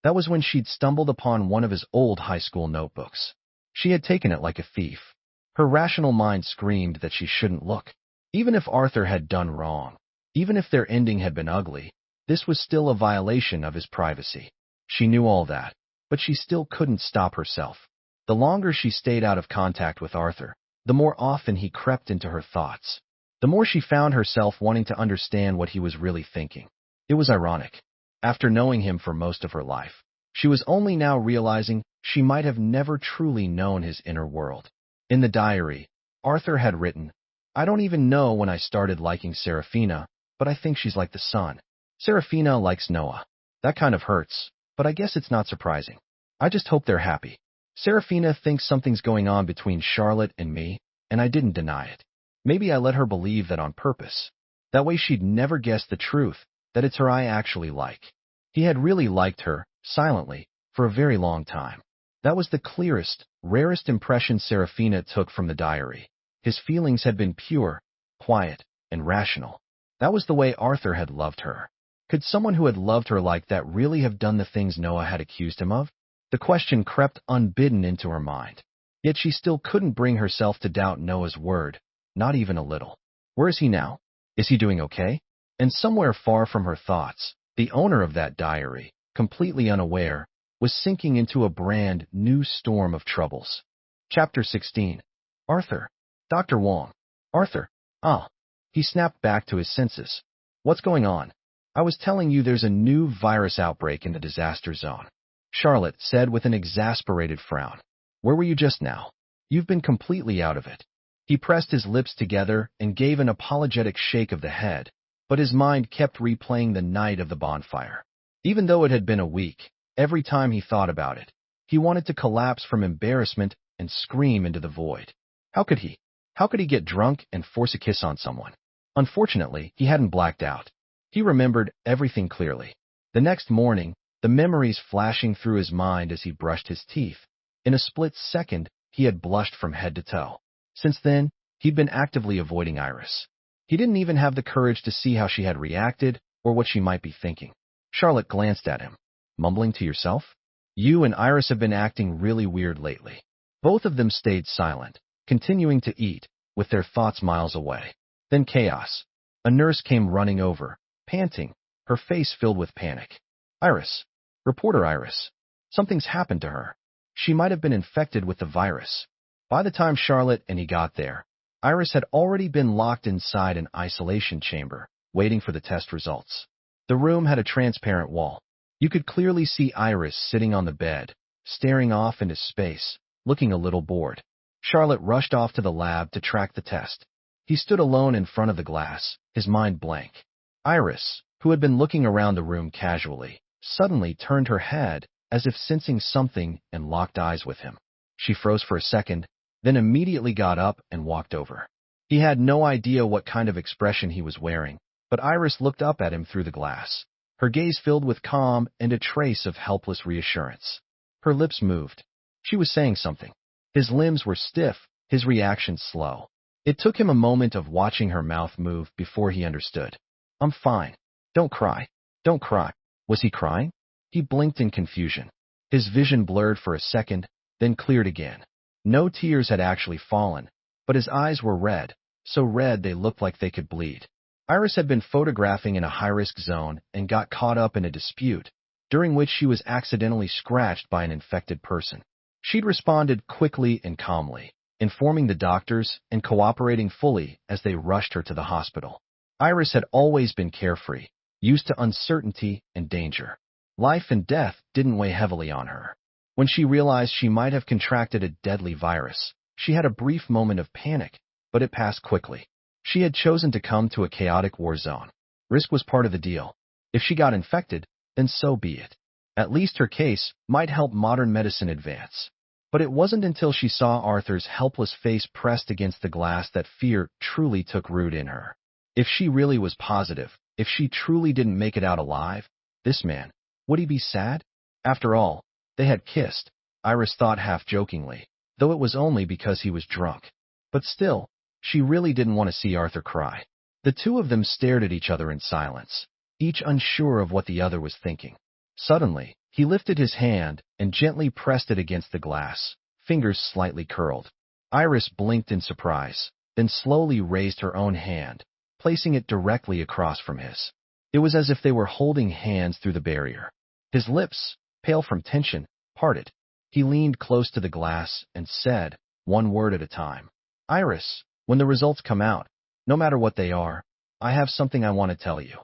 That was when she'd stumbled upon one of his old high school notebooks. She had taken it like a thief. Her rational mind screamed that she shouldn't look. Even if Arthur had done wrong, even if their ending had been ugly, this was still a violation of his privacy. She knew all that, but she still couldn't stop herself. The longer she stayed out of contact with Arthur, the more often he crept into her thoughts. The more she found herself wanting to understand what he was really thinking. It was ironic. After knowing him for most of her life, she was only now realizing she might have never truly known his inner world. In the diary, Arthur had written, "I don't even know when I started liking Serafina, but I think she's like the sun. Serafina likes Noah. That kind of hurts, but I guess it's not surprising. I just hope they're happy. Serafina thinks something's going on between Charlotte and me, and I didn't deny it. Maybe I let her believe that on purpose. That way she'd never guess the truth, that it's her I actually like." He had really liked her, silently, for a very long time. That was the clearest, rarest impression Serafina took from the diary. His feelings had been pure, quiet, and rational. That was the way Arthur had loved her. Could someone who had loved her like that really have done the things Noah had accused him of? The question crept unbidden into her mind. Yet she still couldn't bring herself to doubt Noah's word, not even a little. Where is he now? Is he doing okay? And somewhere far from her thoughts, the owner of that diary, completely unaware, was sinking into a brand new storm of troubles. Chapter 16. Arthur. Dr. Wong. Arthur. Ah. He snapped back to his senses. "What's going on?" "I was telling you there's a new virus outbreak in the disaster zone," Charlotte said with an exasperated frown. "Where were you just now? You've been completely out of it." He pressed his lips together and gave an apologetic shake of the head, but his mind kept replaying the night of the bonfire. Even though it had been a week, every time he thought about it, he wanted to collapse from embarrassment and scream into the void. How could he? How could he get drunk and force a kiss on someone? Unfortunately, he hadn't blacked out. He remembered everything clearly. The next morning, the memories flashing through his mind as he brushed his teeth. In a split second, he had blushed from head to toe. Since then, he'd been actively avoiding Iris. He didn't even have the courage to see how she had reacted or what she might be thinking. Charlotte glanced at him. "Mumbling to yourself? You and Iris have been acting really weird lately." Both of them stayed silent, continuing to eat, with their thoughts miles away. Then chaos. A nurse came running over, panting, her face filled with panic. "Iris. Reporter Iris. Something's happened to her. She might have been infected with the virus." By the time Charlotte and he got there, Iris had already been locked inside an isolation chamber, waiting for the test results. The room had a transparent wall. You could clearly see Iris sitting on the bed, staring off into space, looking a little bored. Charlotte rushed off to the lab to track the test. He stood alone in front of the glass, his mind blank. Iris, who had been looking around the room casually, suddenly turned her head, as if sensing something, and locked eyes with him. She froze for a second, then immediately got up and walked over. He had no idea what kind of expression he was wearing, but Iris looked up at him through the glass. her gaze filled with calm and a trace of helpless reassurance. Her lips moved. She was saying something. His limbs were stiff, his reaction slow. It took him a moment of watching her mouth move before he understood. I'm fine. Don't cry. Don't cry. Was he crying? He blinked in confusion. His vision blurred for a second, then cleared again. No tears had actually fallen, but his eyes were red, so red they looked like they could bleed. Iris had been photographing in a high-risk zone and got caught up in a dispute, during which she was accidentally scratched by an infected person. She'd responded quickly and calmly, informing the doctors and cooperating fully as they rushed her to the hospital. Iris had always been carefree, used to uncertainty and danger. Life and death didn't weigh heavily on her. When she realized she might have contracted a deadly virus, she had a brief moment of panic, but it passed quickly. She had chosen to come to a chaotic war zone. Risk was part of the deal. If she got infected, then so be it. At least her case might help modern medicine advance. But it wasn't until she saw Arthur's helpless face pressed against the glass that fear truly took root in her. If she really was positive, if she truly didn't make it out alive, this man, would he be sad? After all, they had kissed, Iris thought half-jokingly, though it was only because he was drunk. But still, she really didn't want to see Arthur cry. The two of them stared at each other in silence, each unsure of what the other was thinking. Suddenly, he lifted his hand and gently pressed it against the glass, fingers slightly curled. Iris blinked in surprise, then slowly raised her own hand, placing it directly across from his. It was as if they were holding hands through the barrier. His lips, pale from tension, parted. He leaned close to the glass and said, one word at a time, Iris, when the results come out, no matter what they are, I have something I want to tell you.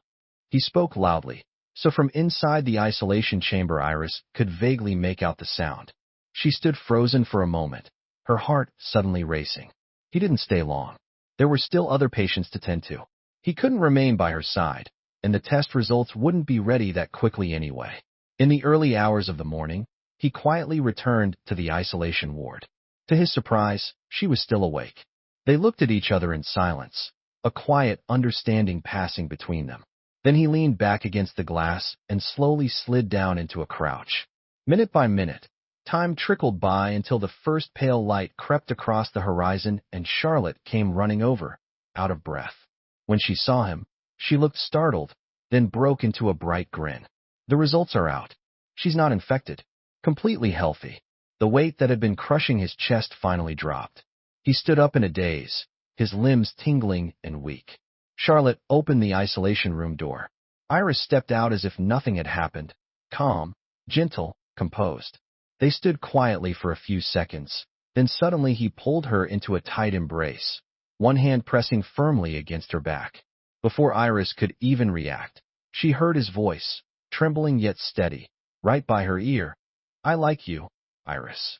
He spoke loudly, so from inside the isolation chamber Iris could vaguely make out the sound. She stood frozen for a moment, her heart suddenly racing. He didn't stay long. There were still other patients to tend to. He couldn't remain by her side, and the test results wouldn't be ready that quickly anyway. In the early hours of the morning, he quietly returned to the isolation ward. To his surprise, she was still awake. They looked at each other in silence, a quiet understanding passing between them. Then he leaned back against the glass and slowly slid down into a crouch. Minute by minute, time trickled by until the first pale light crept across the horizon and Charlotte came running over, out of breath. When she saw him, she looked startled, then broke into a bright grin. The results are out. She's not infected. Completely healthy. The weight that had been crushing his chest finally dropped. He stood up in a daze, his limbs tingling and weak. Charlotte opened the isolation room door. Iris stepped out as if nothing had happened, calm, gentle, composed. They stood quietly for a few seconds, then suddenly he pulled her into a tight embrace, one hand pressing firmly against her back. Before Iris could even react, she heard his voice, trembling yet steady, right by her ear. I like you, Iris.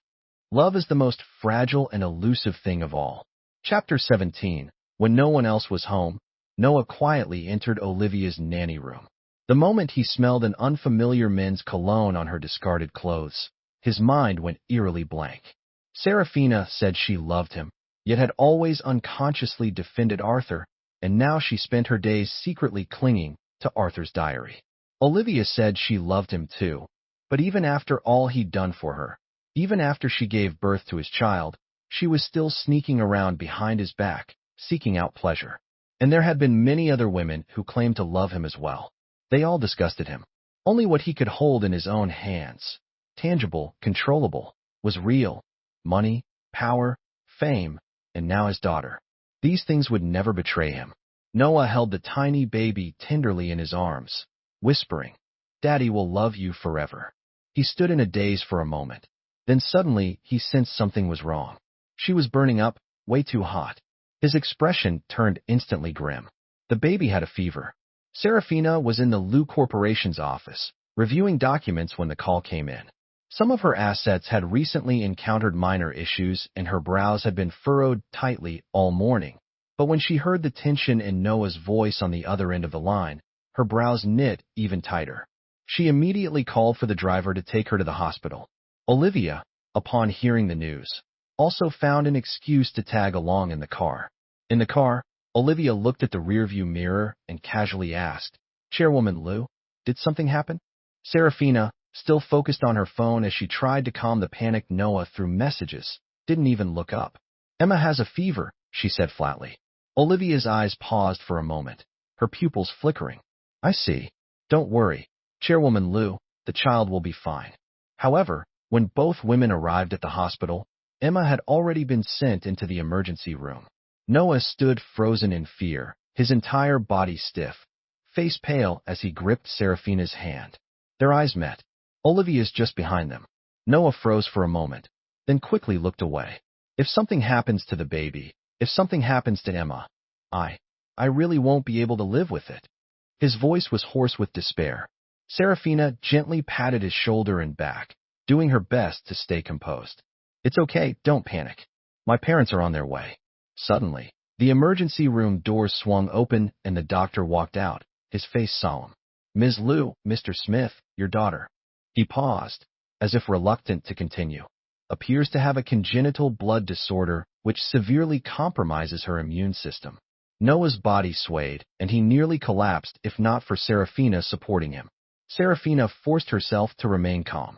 Love is the most fragile and elusive thing of all. Chapter 17. When no one else was home, Noah quietly entered Olivia's nanny room. The moment he smelled an unfamiliar men's cologne on her discarded clothes, his mind went eerily blank. Serafina said she loved him, yet had always unconsciously defended Arthur, and now she spent her days secretly clinging to Arthur's diary. Olivia said she loved him too, but even after all he'd done for her, even after she gave birth to his child, she was still sneaking around behind his back, seeking out pleasure. And there had been many other women who claimed to love him as well. They all disgusted him. Only what he could hold in his own hands, tangible, controllable, was real. Money, power, fame, and now his daughter. These things would never betray him. Noah held the tiny baby tenderly in his arms, whispering, Daddy will love you forever. He stood in a daze for a moment. Then suddenly he sensed something was wrong. She was burning up, way too hot. His expression turned instantly grim. The baby had a fever. Serafina was in the Lu Corporation's office, reviewing documents when the call came in. Some of her assets had recently encountered minor issues and her brows had been furrowed tightly all morning. But when she heard the tension in Noah's voice on the other end of the line, her brows knit even tighter. She immediately called for the driver to take her to the hospital. Olivia, upon hearing the news, also found an excuse to tag along in the car. In the car, Olivia looked at the rearview mirror and casually asked, Chairwoman Lu, Did something happen? Serafina, still focused on her phone as she tried to calm the panicked Noah through messages, didn't even look up. Emma has a fever, she said flatly. Olivia's eyes paused for a moment, her pupils flickering. I see. Don't worry, Chairwoman Liu, the child will be fine. However, when both women arrived at the hospital, Emma had already been sent into the emergency room. Noah stood frozen in fear, his entire body stiff, face pale as he gripped Serafina's hand. Their eyes met. Olivia's just behind them. Noah froze for a moment, then quickly looked away. If something happens to the baby, if something happens to Emma, I really won't be able to live with it. His voice was hoarse with despair. Serafina gently patted his shoulder and back, doing her best to stay composed. It's okay, don't panic. My parents are on their way. Suddenly, the emergency room doors swung open and the doctor walked out, his face solemn. Ms. Liu, Mr. Smith, your daughter. He paused, as if reluctant to continue. Appears to have a congenital blood disorder which severely compromises her immune system. Noah's body swayed, and he nearly collapsed if not for Serafina supporting him. Serafina forced herself to remain calm.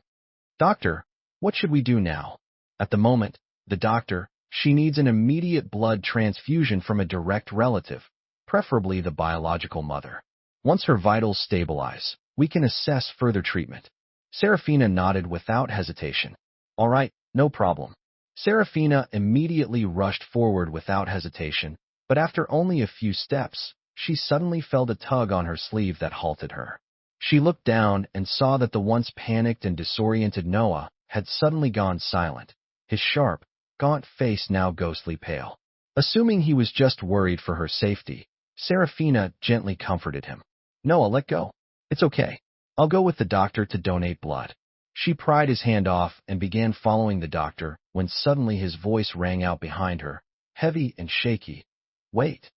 Doctor, what should we do now? At the moment, the doctor, she needs an immediate blood transfusion from a direct relative, preferably the biological mother. Once her vitals stabilize, we can assess further treatment. Serafina nodded without hesitation. All right, no problem. Serafina immediately rushed forward without hesitation, but after only a few steps, she suddenly felt a tug on her sleeve that halted her. She looked down and saw that the once panicked and disoriented Noah had suddenly gone silent, his sharp, gaunt face now ghostly pale. Assuming he was just worried for her safety, Serafina gently comforted him. Noah, let go. It's okay. I'll go with the doctor to donate blood. She pried his hand off and began following the doctor when suddenly his voice rang out behind her, heavy and shaky. Wait.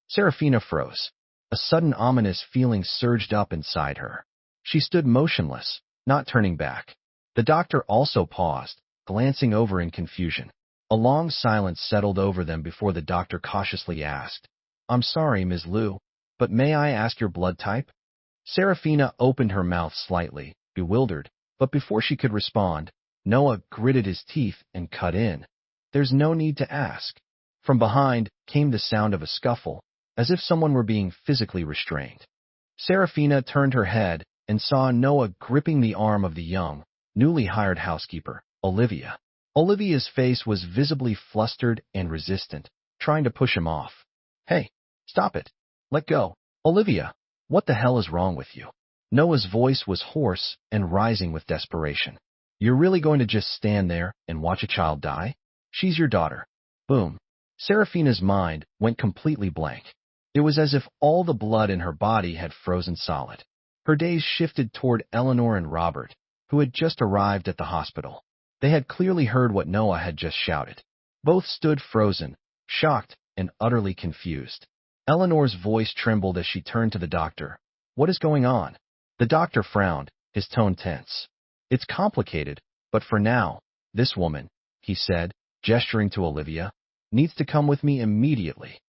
Serafina froze. A sudden ominous feeling surged up inside her. She stood motionless, not turning back. The doctor also paused, glancing over in confusion. A long silence settled over them before the doctor cautiously asked, I'm sorry, Ms. Liu, but may I ask your blood type? Serafina opened her mouth slightly, bewildered, but before she could respond, Noah gritted his teeth and cut in. There's no need to ask. From behind came the sound of a scuffle, as if someone were being physically restrained. Serafina turned her head and saw Noah gripping the arm of the young, newly hired housekeeper, Olivia. Olivia's face was visibly flustered and resistant, trying to push him off. Hey, stop it. Let go. Olivia, what the hell is wrong with you? Noah's voice was hoarse and rising with desperation. You're really going to just stand there and watch a child die? She's your daughter. Boom. Serafina's mind went completely blank. It was as if all the blood in her body had frozen solid. Her gaze shifted toward Eleanor and Robert, who had just arrived at the hospital. They had clearly heard what Noah had just shouted. Both stood frozen, shocked, and utterly confused. Eleanor's voice trembled as she turned to the doctor. What is going on? The doctor frowned, his tone tense. It's complicated, but for now, this woman, he said, gesturing to Olivia, needs to come with me immediately.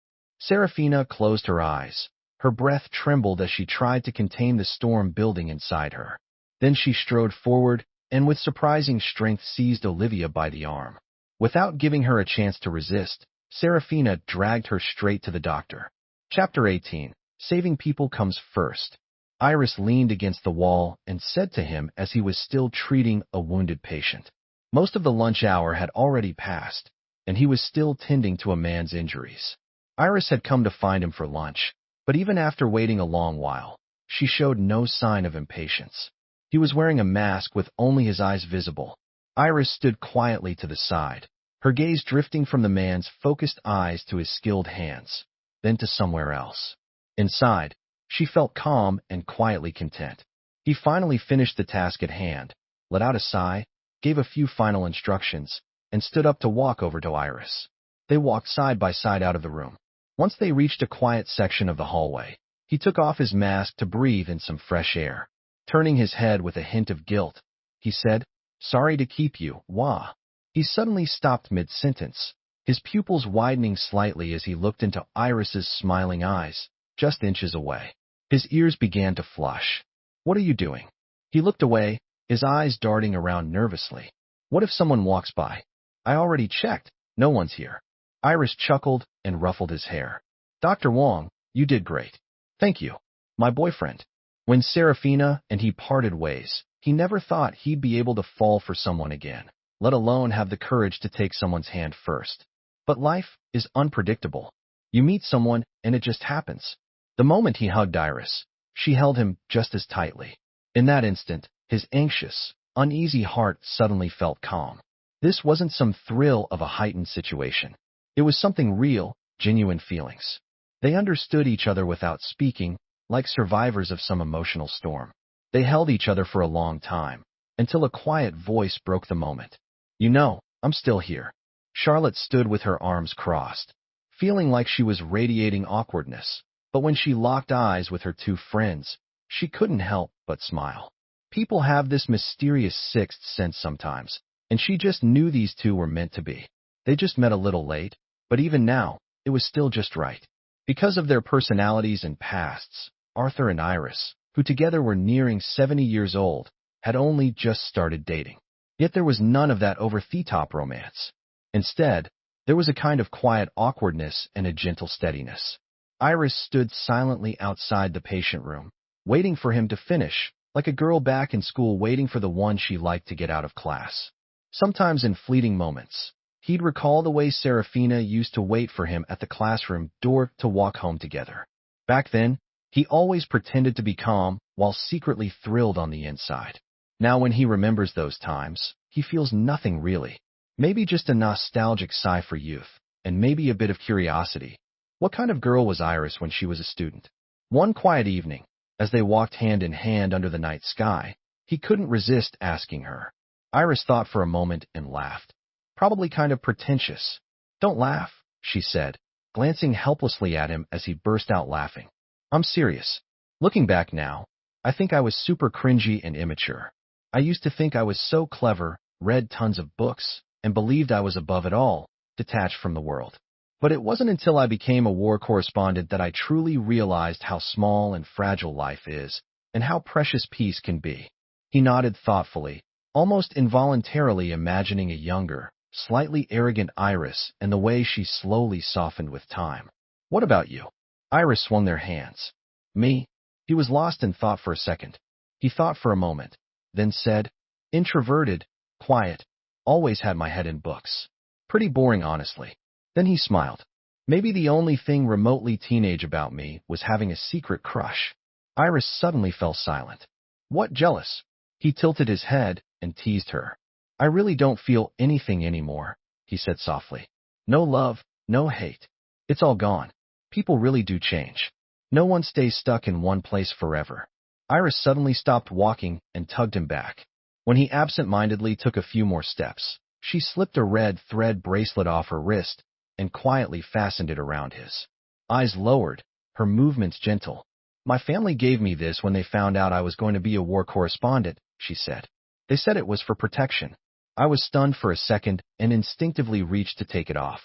Serafina closed her eyes. Her breath trembled as she tried to contain the storm building inside her. Then she strode forward, and with surprising strength seized Olivia by the arm. Without giving her a chance to resist, Serafina dragged her straight to the doctor. Chapter 18. Saving people comes first. Iris leaned against the wall and said to him as he was still treating a wounded patient. Most of the lunch hour had already passed, and he was still tending to a man's injuries. Iris had come to find him for lunch, but even after waiting a long while, she showed no sign of impatience. He was wearing a mask with only his eyes visible. Iris stood quietly to the side, her gaze drifting from the man's focused eyes to his skilled hands, then to somewhere else. Inside, she felt calm and quietly content. He finally finished the task at hand, let out a sigh, gave a few final instructions, and stood up to walk over to Iris. They walked side by side out of the room. Once they reached a quiet section of the hallway, he took off his mask to breathe in some fresh air. Turning his head with a hint of guilt, he said, Sorry to keep you, Wah. He suddenly stopped mid-sentence, his pupils widening slightly as he looked into Iris's smiling eyes, just inches away. His ears began to flush. What are you doing? He looked away, his eyes darting around nervously. What if someone walks by? I already checked. No one's here. Iris chuckled and ruffled his hair. Dr. Wong, you did great. Thank you. My boyfriend. When Serafina and he parted ways, he never thought he'd be able to fall for someone again, let alone have the courage to take someone's hand first. But life is unpredictable. You meet someone and it just happens. The moment he hugged Iris, she held him just as tightly. In that instant, his anxious, uneasy heart suddenly felt calm. This wasn't some thrill of a heightened situation. It was something real, genuine feelings. They understood each other without speaking, like survivors of some emotional storm. They held each other for a long time, until a quiet voice broke the moment. You know, I'm still here. Charlotte stood with her arms crossed, feeling like she was radiating awkwardness, but when she locked eyes with her two friends, she couldn't help but smile. People have this mysterious sixth sense sometimes, and she just knew these two were meant to be. They just met a little late, but even now, it was still just right. Because of their personalities and pasts, Arthur and Iris, who together were nearing 70 years old, had only just started dating. Yet there was none of that over-the-top romance. Instead, there was a kind of quiet awkwardness and a gentle steadiness. Iris stood silently outside the patient room, waiting for him to finish, like a girl back in school waiting for the one she liked to get out of class. Sometimes in fleeting moments, he'd recall the way Serafina used to wait for him at the classroom door to walk home together. Back then, he always pretended to be calm while secretly thrilled on the inside. Now when he remembers those times, he feels nothing really. Maybe just a nostalgic sigh for youth, and maybe a bit of curiosity. What kind of girl was Iris when she was a student? One quiet evening, as they walked hand in hand under the night sky, he couldn't resist asking her. Iris thought for a moment and laughed. Probably kind of pretentious. Don't laugh, she said, glancing helplessly at him as he burst out laughing. I'm serious. Looking back now, I think I was super cringy and immature. I used to think I was so clever, read tons of books, and believed I was above it all, detached from the world. But it wasn't until I became a war correspondent that I truly realized how small and fragile life is, and how precious peace can be. He nodded thoughtfully, almost involuntarily imagining a younger, slightly arrogant Iris and the way she slowly softened with time. What about you? Iris swung their hands. Me? He was lost in thought for a second. He thought for a moment, then said, introverted, quiet, always had my head in books. Pretty boring, honestly. Then he smiled. Maybe the only thing remotely teenage about me was having a secret crush. Iris suddenly fell silent. What, jealous? He tilted his head and teased her. I really don't feel anything anymore, he said softly. No love, no hate. It's all gone. People really do change. No one stays stuck in one place forever. Iris suddenly stopped walking and tugged him back. When he absent-mindedly took a few more steps, she slipped a red thread bracelet off her wrist and quietly fastened it around his. Eyes lowered, her movements gentle. My family gave me this when they found out I was going to be a war correspondent, she said. They said it was for protection. I was stunned for a second and instinctively reached to take it off.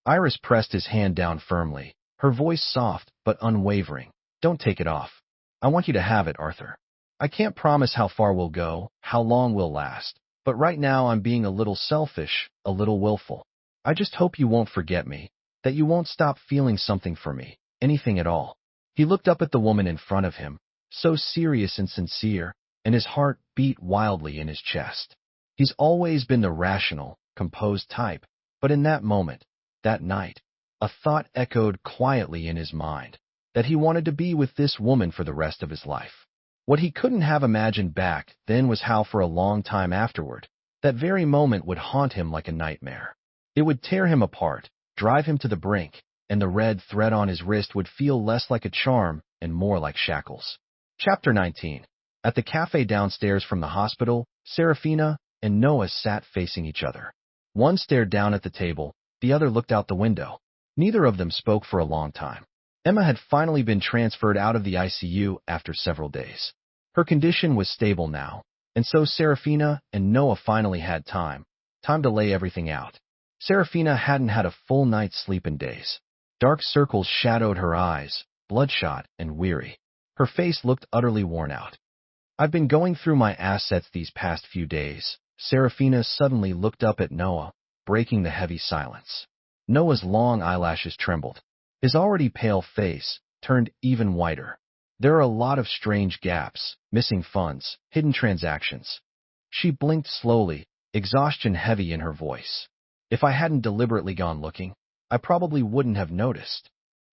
Iris pressed his hand down firmly, her voice soft but unwavering. Don't take it off. I want you to have it, Arthur. I can't promise how far we'll go, how long we'll last, but right now I'm being a little selfish, a little willful. I just hope you won't forget me, that you won't stop feeling something for me, anything at all. He looked up at the woman in front of him, so serious and sincere, and his heart beat wildly in his chest. He's always been the rational, composed type, but in that moment, that night, a thought echoed quietly in his mind, that he wanted to be with this woman for the rest of his life. What he couldn't have imagined back then was how for a long time afterward, that very moment would haunt him like a nightmare. It would tear him apart, drive him to the brink, and the red thread on his wrist would feel less like a charm and more like shackles. Chapter 19. At the cafe downstairs from the hospital, Serafina and Noah sat facing each other. One stared down at the table, the other looked out the window. Neither of them spoke for a long time. Emma had finally been transferred out of the ICU after several days. Her condition was stable now, and so Serafina and Noah finally had time to lay everything out. Serafina hadn't had a full night's sleep in days. Dark circles shadowed her eyes, bloodshot and weary. Her face looked utterly worn out. I've been going through my assets these past few days. Serafina suddenly looked up at Noah, breaking the heavy silence. Noah's long eyelashes trembled. His already pale face turned even whiter. There are a lot of strange gaps, missing funds, hidden transactions. She blinked slowly, exhaustion heavy in her voice. If I hadn't deliberately gone looking, I probably wouldn't have noticed.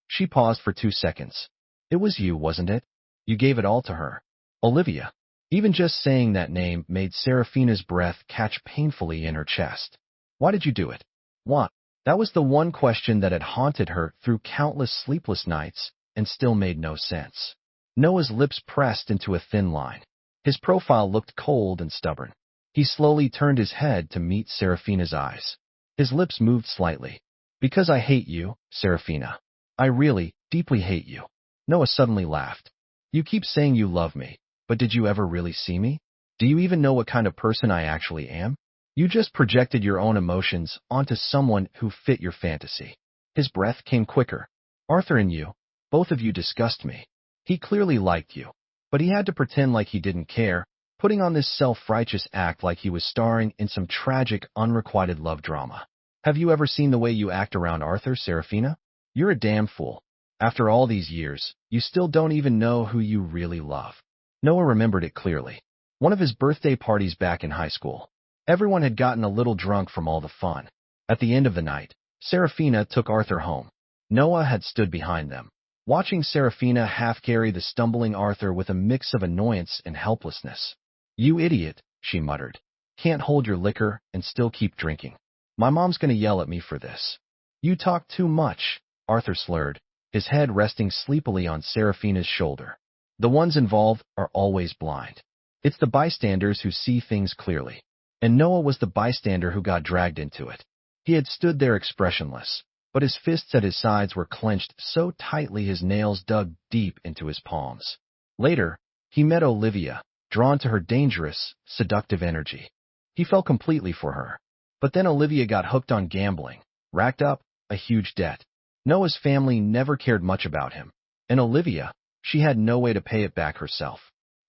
She paused for 2 seconds. It was you, wasn't it? You gave it all to her. Olivia. Even just saying that name made Serafina's breath catch painfully in her chest. Why did you do it? Why? That was the one question that had haunted her through countless sleepless nights and still made no sense. Noah's lips pressed into a thin line. His profile looked cold and stubborn. He slowly turned his head to meet Serafina's eyes. His lips moved slightly. Because I hate you, Serafina. I really, deeply hate you. Noah suddenly laughed. You keep saying you love me, but did you ever really see me? Do you even know what kind of person I actually am? You just projected your own emotions onto someone who fit your fantasy. His breath came quicker. Arthur and you, both of you disgust me. He clearly liked you, but he had to pretend like he didn't care, putting on this self-righteous act like he was starring in some tragic, unrequited love drama. Have you ever seen the way you act around Arthur, Serafina? You're a damn fool. After all these years, you still don't even know who you really love. Noah remembered it clearly. One of his birthday parties back in high school. Everyone had gotten a little drunk from all the fun. At the end of the night, Serafina took Arthur home. Noah had stood behind them, watching Serafina half carry the stumbling Arthur with a mix of annoyance and helplessness. You idiot, she muttered. Can't hold your liquor and still keep drinking. My mom's gonna yell at me for this. You talk too much, Arthur slurred, his head resting sleepily on Serafina's shoulder. The ones involved are always blind. It's the bystanders who see things clearly. And Noah was the bystander who got dragged into it. He had stood there expressionless, but his fists at his sides were clenched so tightly his nails dug deep into his palms. Later, he met Olivia, drawn to her dangerous, seductive energy. He fell completely for her. But then Olivia got hooked on gambling, racked up a huge debt. Noah's family never cared much about him. And Olivia, she had no way to pay it back herself.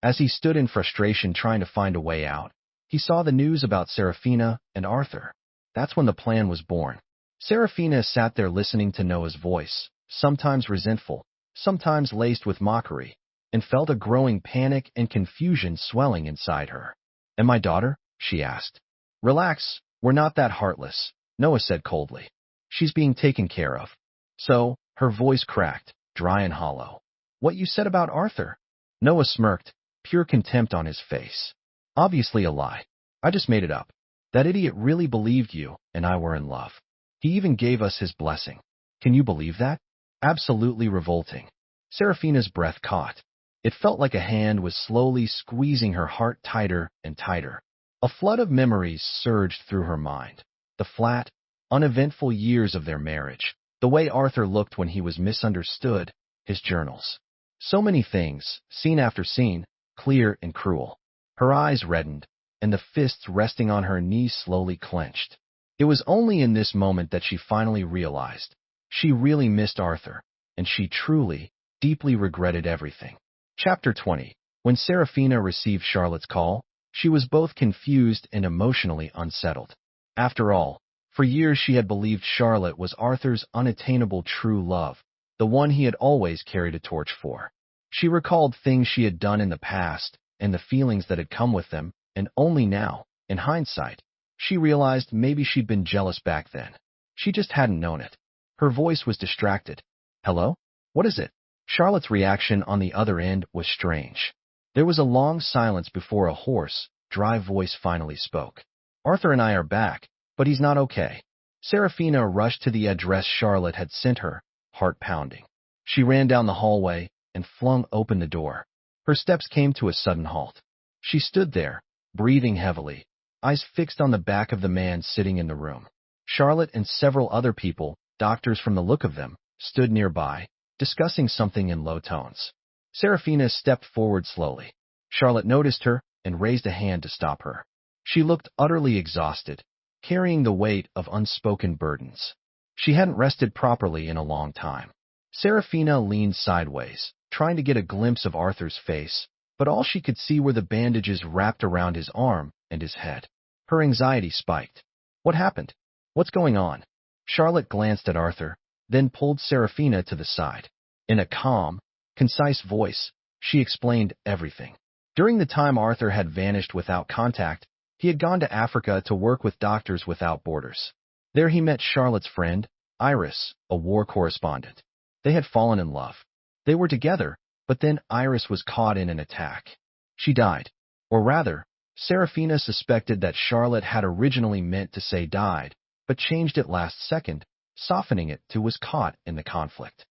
As he stood in frustration trying to find a way out, he saw the news about Serafina and Arthur. That's when the plan was born. Serafina sat there listening to Noah's voice, sometimes resentful, sometimes laced with mockery, and felt a growing panic and confusion swelling inside her. And my daughter? She asked. Relax, we're not that heartless, Noah said coldly. She's being taken care of. So, her voice cracked, dry and hollow. What you said about Arthur? Noah smirked, pure contempt on his face. Obviously a lie. I just made it up. That idiot really believed you and I were in love. He even gave us his blessing. Can you believe that? Absolutely revolting. Serafina's breath caught. It felt like a hand was slowly squeezing her heart tighter and tighter. A flood of memories surged through her mind. The flat, uneventful years of their marriage. The way Arthur looked when he was misunderstood. His journals. So many things, scene after scene, clear and cruel. Her eyes reddened, and the fists resting on her knees slowly clenched. It was only in this moment that she finally realized. She really missed Arthur, and she truly, deeply regretted everything. Chapter 20. When Serafina received Charlotte's call, she was both confused and emotionally unsettled. After all, for years she had believed Charlotte was Arthur's unattainable true love, the one he had always carried a torch for. She recalled things she had done in the past, and the feelings that had come with them, and only now, in hindsight, she realized maybe she'd been jealous back then. She just hadn't known it. Her voice was distracted. Hello? What is it? Charlotte's reaction on the other end was strange. There was a long silence before a hoarse, dry voice finally spoke. Arthur and I are back, but he's not okay. Serafina rushed to the address Charlotte had sent her, heart pounding. She ran down the hallway and flung open the door. Her steps came to a sudden halt. She stood there, breathing heavily, eyes fixed on the back of the man sitting in the room. Charlotte and several other people, doctors from the look of them, stood nearby, discussing something in low tones. Serafina stepped forward slowly. Charlotte noticed her and raised a hand to stop her. She looked utterly exhausted, carrying the weight of unspoken burdens. She hadn't rested properly in a long time. Serafina leaned sideways, trying to get a glimpse of Arthur's face, but all she could see were the bandages wrapped around his arm and his head. Her anxiety spiked. What happened? What's going on? Charlotte glanced at Arthur, then pulled Serafina to the side. In a calm, concise voice, she explained everything. During the time Arthur had vanished without contact, he had gone to Africa to work with Doctors Without Borders. There he met Charlotte's friend, Iris, a war correspondent. They had fallen in love. They were together, but then Iris was caught in an attack. She died. Or rather, Serafina suspected that Charlotte had originally meant to say died, but changed it last second, softening it to was caught in the conflict.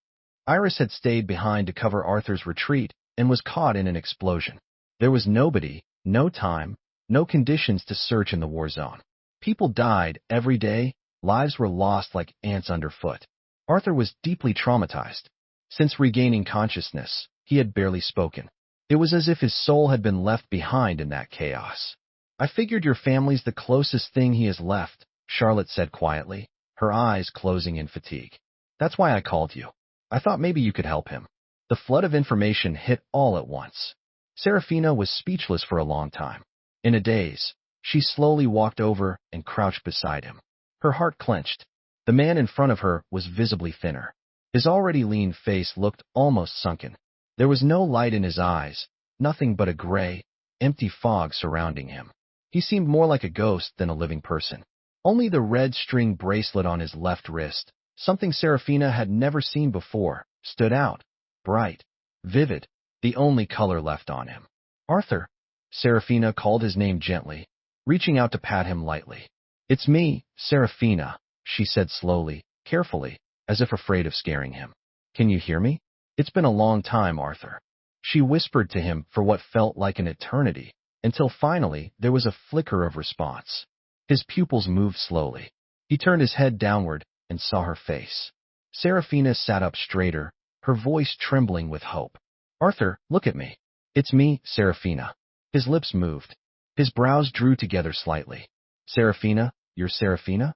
Iris had stayed behind to cover Arthur's retreat and was caught in an explosion. There was nobody, no time, no conditions to search in the war zone. People died every day, lives were lost like ants underfoot. Arthur was deeply traumatized. Since regaining consciousness, he had barely spoken. It was as if his soul had been left behind in that chaos. I figured your family's the closest thing he has left, Charlotte said quietly, her eyes closing in fatigue. That's why I called you. I thought maybe you could help him. The flood of information hit all at once. Serafina was speechless for a long time. In a daze, she slowly walked over and crouched beside him. Her heart clenched. The man in front of her was visibly thinner. His already lean face looked almost sunken. There was no light in his eyes, nothing but a gray, empty fog surrounding him. He seemed more like a ghost than a living person. Only the red string bracelet on his left wrist, something Serafina had never seen before, stood out, bright, vivid, the only color left on him. Arthur. Serafina called his name gently, reaching out to pat him lightly. It's me, Serafina, she said slowly, carefully, as if afraid of scaring him. Can you hear me? It's been a long time, Arthur. She whispered to him for what felt like an eternity, until finally there was a flicker of response. His pupils moved slowly. He turned his head downward and saw her face. Serafina sat up straighter, her voice trembling with hope. Arthur, look at me. It's me, Serafina. His lips moved. His brows drew together slightly. Serafina, you're Serafina?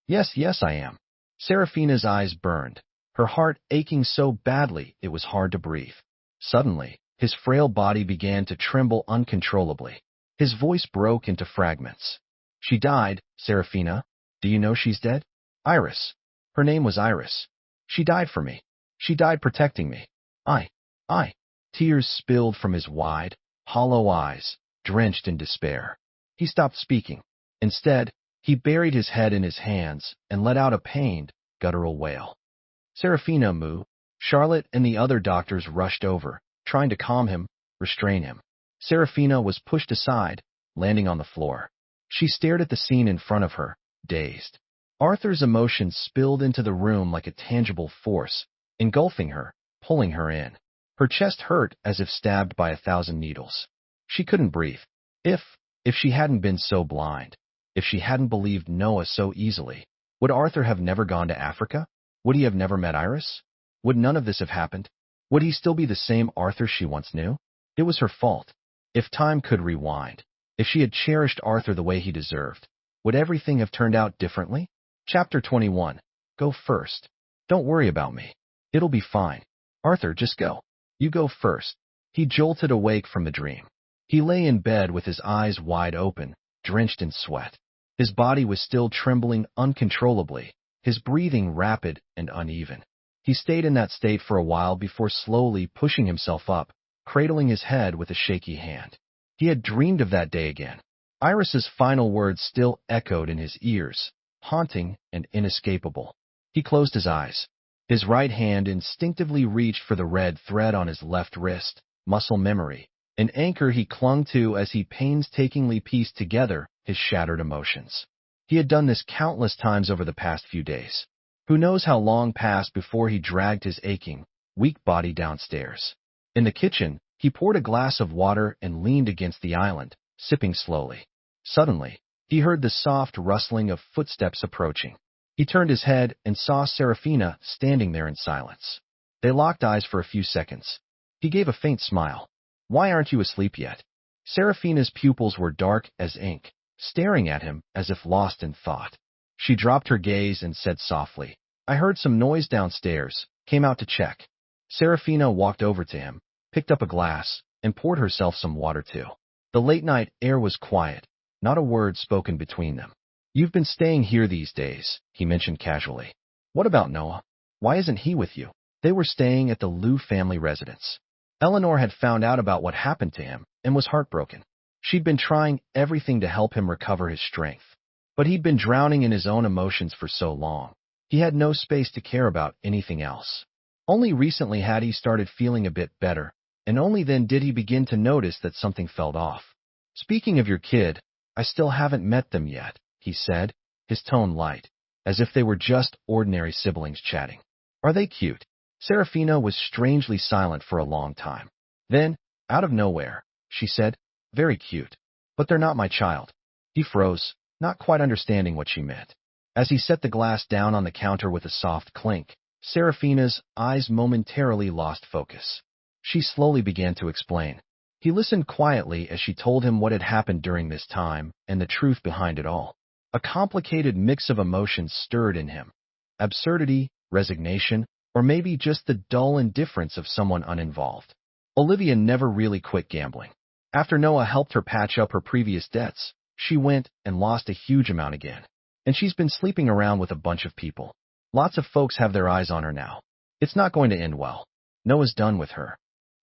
Yes, I am. Serafina's eyes burned, her heart aching so badly it was hard to breathe. Suddenly, his frail body began to tremble uncontrollably. His voice broke into fragments. She died, Serafina. Do you know she's dead? Iris. Her name was Iris. She died for me. She died protecting me. I. Tears spilled from his wide, hollow eyes, drenched in despair. He stopped speaking. Instead, he buried his head in his hands and let out a pained, guttural wail. Serafina moved. Charlotte and the other doctors rushed over, trying to calm him, restrain him. Serafina was pushed aside, landing on the floor. She stared at the scene in front of her, dazed. Arthur's emotions spilled into the room like a tangible force, engulfing her, pulling her in. Her chest hurt as if stabbed by 1,000 needles. She couldn't breathe. If she hadn't been so blind, if she hadn't believed Noah so easily, would Arthur have never gone to Africa? Would he have never met Iris? Would none of this have happened? Would he still be the same Arthur she once knew? It was her fault. If time could rewind, if she had cherished Arthur the way he deserved, would everything have turned out differently? Chapter 21. Go first. Don't worry about me. It'll be fine. Arthur, just go. You go first. He jolted awake from the dream. He lay in bed with his eyes wide open, drenched in sweat. His body was still trembling uncontrollably, his breathing rapid and uneven. He stayed in that state for a while before slowly pushing himself up, cradling his head with a shaky hand. He had dreamed of that day again. Iris's final words still echoed in his ears, haunting and inescapable. He closed his eyes. His right hand instinctively reached for the red thread on his left wrist, muscle memory, an anchor he clung to as he painstakingly pieced together his shattered emotions. He had done this countless times over the past few days. Who knows how long passed before he dragged his aching, weak body downstairs. In the kitchen, he poured a glass of water and leaned against the island, sipping slowly. Suddenly, he heard the soft rustling of footsteps approaching. He turned his head and saw Serafina standing there in silence. They locked eyes for a few seconds. He gave a faint smile. Why aren't you asleep yet? Serafina's pupils were dark as ink, staring at him as if lost in thought. She dropped her gaze and said softly, I heard some noise downstairs, came out to check. Serafina walked over to him, picked up a glass, and poured herself some water too. The late-night air was quiet, not a word spoken between them. "You've been staying here these days," he mentioned casually. "What about Noah? Why isn't he with you?" They were staying at the Liu family residence. Eleanor had found out about what happened to him and was heartbroken. She'd been trying everything to help him recover his strength, but he'd been drowning in his own emotions for so long. He had no space to care about anything else. Only recently had he started feeling a bit better, and only then did he begin to notice that something felt off. "Speaking of your kid, I still haven't met them yet," he said, his tone light, as if they were just ordinary siblings chatting. "Are they cute?" Serafina was strangely silent for a long time. Then, out of nowhere, she said, "Very cute. But they're not my child." He froze, not quite understanding what she meant. As he set the glass down on the counter with a soft clink, Serafina's eyes momentarily lost focus. She slowly began to explain. He listened quietly as she told him what had happened during this time and the truth behind it all. A complicated mix of emotions stirred in him. Absurdity, resignation, or maybe just the dull indifference of someone uninvolved. Olivia never really quit gambling. After Noah helped her patch up her previous debts, she went and lost a huge amount again. And she's been sleeping around with a bunch of people. Lots of folks have their eyes on her now. It's not going to end well. Noah's done with her.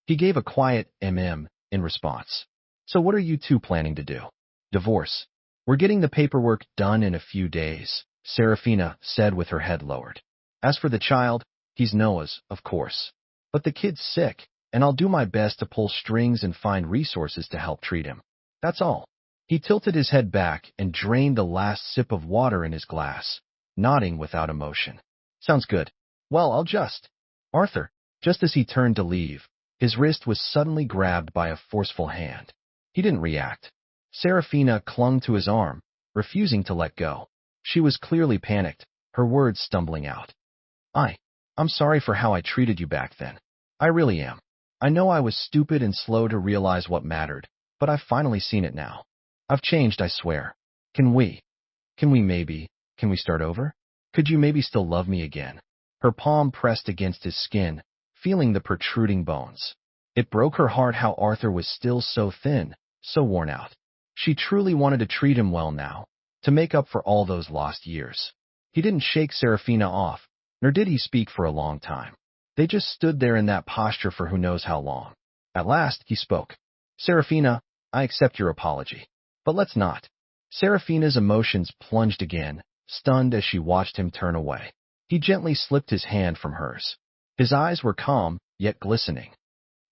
He gave a quiet in response. "So what are you two planning to do?" "Divorce. We're getting the paperwork done in a few days," Serafina said with her head lowered. "As for the child, he's Noah's, of course. But the kid's sick, and I'll do my best to pull strings and find resources to help treat him. That's all." He tilted his head back and drained the last sip of water in his glass, nodding without emotion. "Sounds good. Well, I'll just..." Arthur, just as he turned to leave, his wrist was suddenly grabbed by a forceful hand. He didn't react. Serafina clung to his arm, refusing to let go. She was clearly panicked, her words stumbling out. I'm sorry for how I treated you back then. I really am. I know I was stupid and slow to realize what mattered, but I've finally seen it now. I've changed, I swear. Can we start over? Could you maybe still love me again?" Her palm pressed against his skin, feeling the protruding bones. It broke her heart how Arthur was still so thin, so worn out. She truly wanted to treat him well now, to make up for all those lost years. He didn't shake Serafina off, nor did he speak for a long time. They just stood there in that posture for who knows how long. At last, he spoke. "Serafina, I accept your apology. But let's not." Serafina's emotions plunged again, stunned as she watched him turn away. He gently slipped his hand from hers. His eyes were calm, yet glistening.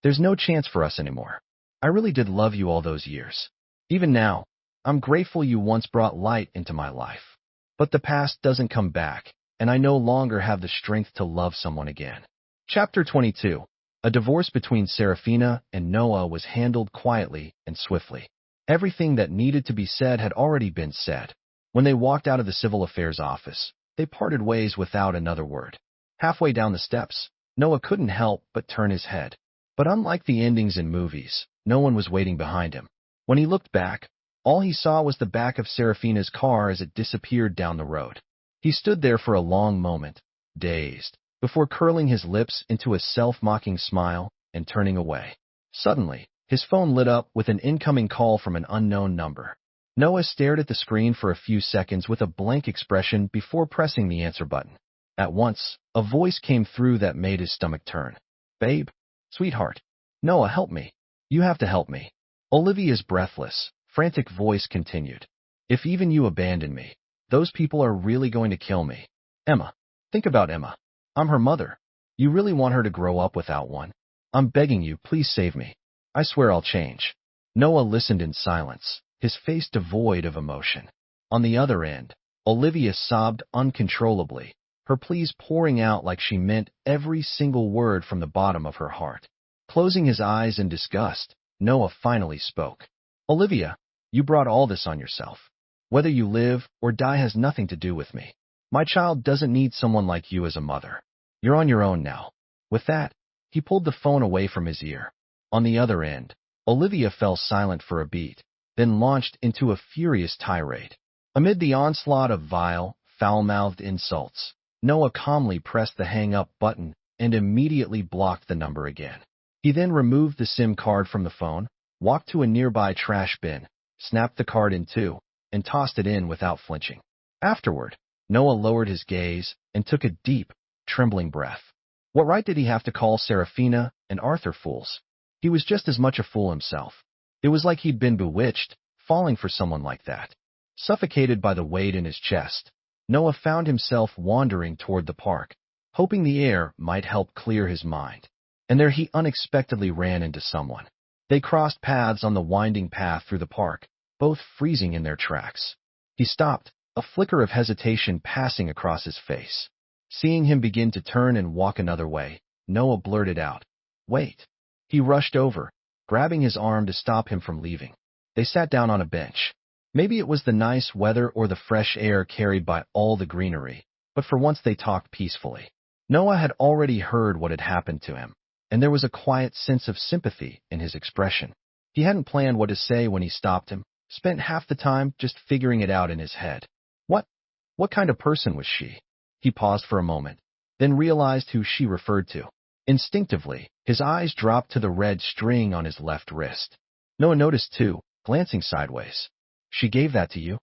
"There's no chance for us anymore. I really did love you all those years. Even now, I'm grateful you once brought light into my life. But the past doesn't come back, and I no longer have the strength to love someone again." Chapter 22. A divorce between Serafina and Noah was handled quietly and swiftly. Everything that needed to be said had already been said. When they walked out of the civil affairs office, they parted ways without another word. Halfway down the steps, Noah couldn't help but turn his head. But unlike the endings in movies, no one was waiting behind him. When he looked back, all he saw was the back of Serafina's car as it disappeared down the road. He stood there for a long moment, dazed, before curling his lips into a self-mocking smile and turning away. Suddenly, his phone lit up with an incoming call from an unknown number. Noah stared at the screen for a few seconds with a blank expression before pressing the answer button. At once, a voice came through that made his stomach turn. "Babe, sweetheart. Noah, help me. You have to help me." Olivia's breathless, frantic voice continued. "If even you abandon me, those people are really going to kill me. Emma. Think about Emma. I'm her mother. You really want her to grow up without one? I'm begging you, please save me. I swear I'll change." Noah listened in silence, his face devoid of emotion. On the other end, Olivia sobbed uncontrollably, her pleas pouring out like she meant every single word from the bottom of her heart. Closing his eyes in disgust, Noah finally spoke. "Olivia, you brought all this on yourself. Whether you live or die has nothing to do with me. My child doesn't need someone like you as a mother. You're on your own now." With that, he pulled the phone away from his ear. On the other end, Olivia fell silent for a beat, then launched into a furious tirade. Amid the onslaught of vile, foul-mouthed insults, Noah calmly pressed the hang-up button and immediately blocked the number again. He then removed the SIM card from the phone, walked to a nearby trash bin, snapped the card in two, and tossed it in without flinching. Afterward, Noah lowered his gaze and took a deep, trembling breath. What right did he have to call Serafina and Arthur fools? He was just as much a fool himself. It was like he'd been bewitched, falling for someone like that. Suffocated by the weight in his chest, Noah found himself wandering toward the park, hoping the air might help clear his mind. And there he unexpectedly ran into someone. They crossed paths on the winding path through the park, both freezing in their tracks. He stopped, a flicker of hesitation passing across his face. Seeing him begin to turn and walk another way, Noah blurted out, "Wait." He rushed over, grabbing his arm to stop him from leaving. They sat down on a bench. Maybe it was the nice weather or the fresh air carried by all the greenery, but for once they talked peacefully. Noah had already heard what had happened to him, and there was a quiet sense of sympathy in his expression. He hadn't planned what to say when he stopped him, spent half the time just figuring it out in his head. What kind of person was she? He paused for a moment, then realized who she referred to. Instinctively, his eyes dropped to the red string on his left wrist. Noah noticed too, glancing sideways. "She gave that to you?"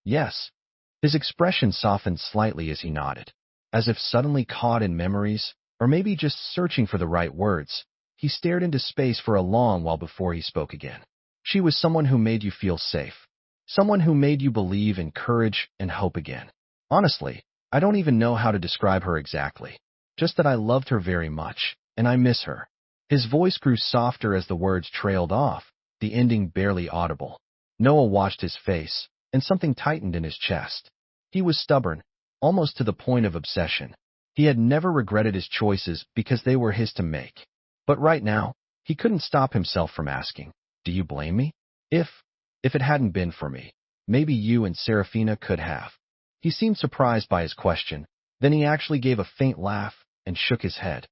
"Yes." His expression softened slightly as he nodded. As if suddenly caught in memories, or maybe just searching for the right words, he stared into space for a long while before he spoke again. "She was someone who made you feel safe. Someone who made you believe in courage and hope again. Honestly, I don't even know how to describe her exactly. Just that I loved her very much, and I miss her." His voice grew softer as the words trailed off, the ending barely audible. Noah watched his face, and something tightened in his chest. He was stubborn, almost to the point of obsession. He had never regretted his choices because they were his to make. But right now, he couldn't stop himself from asking, "Do you blame me? If it hadn't been for me, maybe you and Serafina could have." He seemed surprised by his question, then he actually gave a faint laugh and shook his head.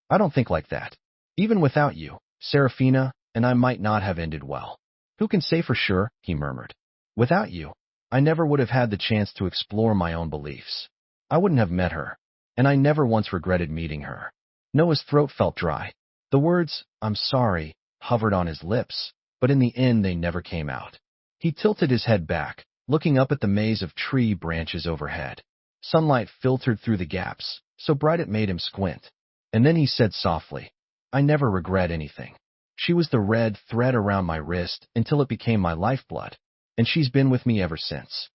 "I don't think like that. Even without you, Serafina and I might not have ended well. Who can say for sure?" he murmured. "Without you, I never would have had the chance to explore my own beliefs. I wouldn't have met her, and I never once regretted meeting her." Noah's throat felt dry. The words, "I'm sorry," hovered on his lips, but in the end they never came out. He tilted his head back, looking up at the maze of tree branches overhead. Sunlight filtered through the gaps, so bright it made him squint. And then he said softly, "I never regret anything. She was the red thread around my wrist until it became my lifeblood, and she's been with me ever since."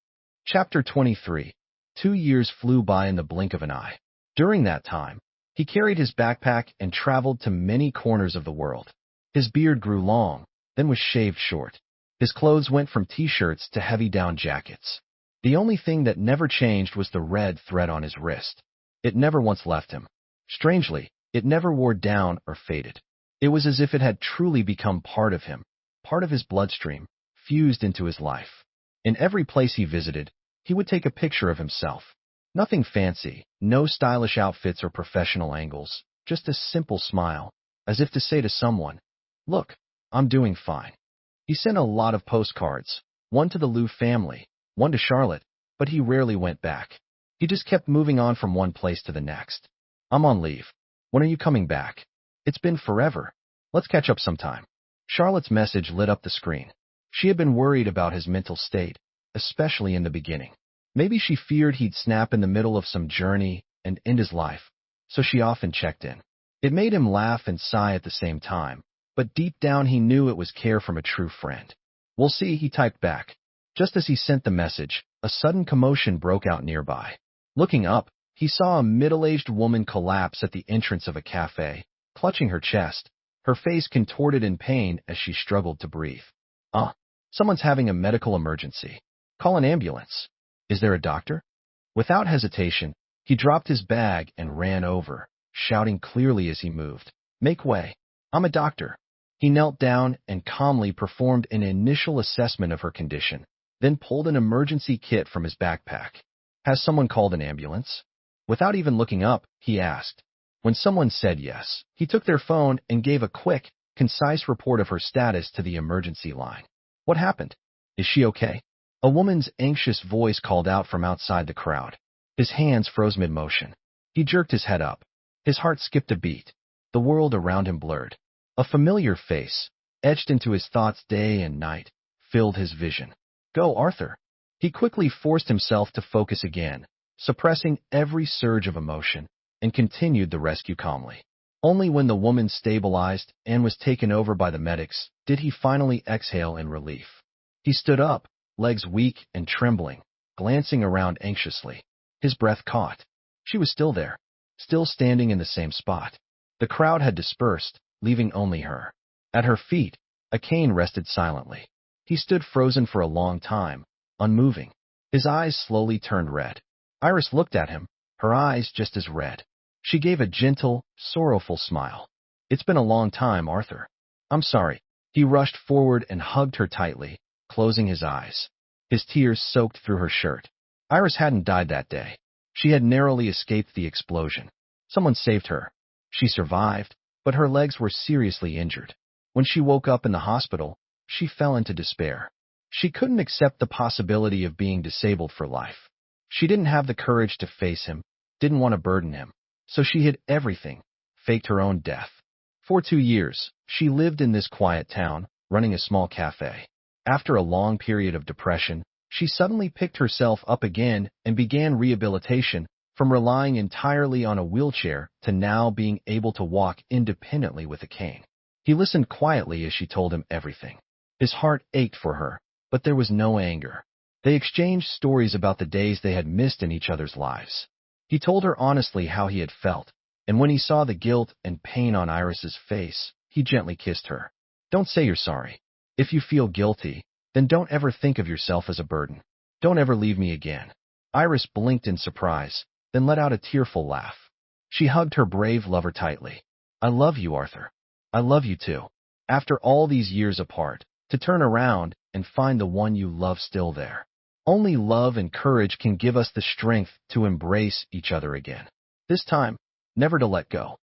Chapter 23. 2 years flew by in the blink of an eye. During that time, he carried his backpack and traveled to many corners of the world. His beard grew long, then was shaved short. His clothes went from t-shirts to heavy down jackets. The only thing that never changed was the red thread on his wrist. It never once left him. Strangely, it never wore down or faded. It was as if it had truly become part of him, part of his bloodstream, fused into his life. In every place he visited, he would take a picture of himself. Nothing fancy, no stylish outfits or professional angles, just a simple smile, as if to say to someone, "Look, I'm doing fine." He sent a lot of postcards, one to the Lou family, one to Charlotte, but he rarely went back. He just kept moving on from one place to the next. "I'm on leave. When are you coming back? It's been forever. Let's catch up sometime." Charlotte's message lit up the screen. She had been worried about his mental state, especially in the beginning. Maybe she feared he'd snap in the middle of some journey and end his life, so she often checked in. It made him laugh and sigh at the same time, but deep down he knew it was care from a true friend. "We'll see," he typed back. Just as he sent the message, a sudden commotion broke out nearby. Looking up, he saw a middle-aged woman collapse at the entrance of a cafe, clutching her chest, her face contorted in pain as she struggled to breathe. Someone's having a medical emergency. Call an ambulance." "Is there a doctor?" Without hesitation, he dropped his bag and ran over, shouting clearly as he moved, "Make way. I'm a doctor." He knelt down and calmly performed an initial assessment of her condition, then pulled an emergency kit from his backpack. "Has someone called an ambulance?" Without even looking up, he asked. When someone said yes, he took their phone and gave a quick, concise report of her status to the emergency line. "What happened? Is she okay?" A woman's anxious voice called out from outside the crowd. His hands froze mid-motion. He jerked his head up. His heart skipped a beat. The world around him blurred. A familiar face, etched into his thoughts day and night, filled his vision. Go, Arthur. He quickly forced himself to focus again, suppressing every surge of emotion, and continued the rescue calmly. Only when the woman stabilized and was taken over by the medics did he finally exhale in relief. He stood up, legs weak and trembling, glancing around anxiously. His breath caught. She was still there, still standing in the same spot. The crowd had dispersed, leaving only her. At her feet, a cane rested silently. He stood frozen for a long time, unmoving. His eyes slowly turned red. Iris looked at him, her eyes just as red. She gave a gentle, sorrowful smile. It's been a long time, Arthur. I'm sorry. He rushed forward and hugged her tightly, closing his eyes. His tears soaked through her shirt. Iris hadn't died that day. She had narrowly escaped the explosion. Someone saved her. She survived, but her legs were seriously injured. When she woke up in the hospital, she fell into despair. She couldn't accept the possibility of being disabled for life. She didn't have the courage to face him, didn't want to burden him. So she hid everything, faked her own death. For 2 years, she lived in this quiet town, running a small cafe. After a long period of depression, she suddenly picked herself up again and began rehabilitation, from relying entirely on a wheelchair to now being able to walk independently with a cane. He listened quietly as she told him everything. His heart ached for her, but there was no anger. They exchanged stories about the days they had missed in each other's lives. He told her honestly how he had felt, and when he saw the guilt and pain on Iris's face, he gently kissed her. Don't say you're sorry. If you feel guilty, then don't ever think of yourself as a burden. Don't ever leave me again. Iris blinked in surprise, then let out a tearful laugh. She hugged her brave lover tightly. I love you, Arthur. I love you too. After all these years apart, to turn around and find the one you love still there. Only love and courage can give us the strength to embrace each other again. This time, never to let go.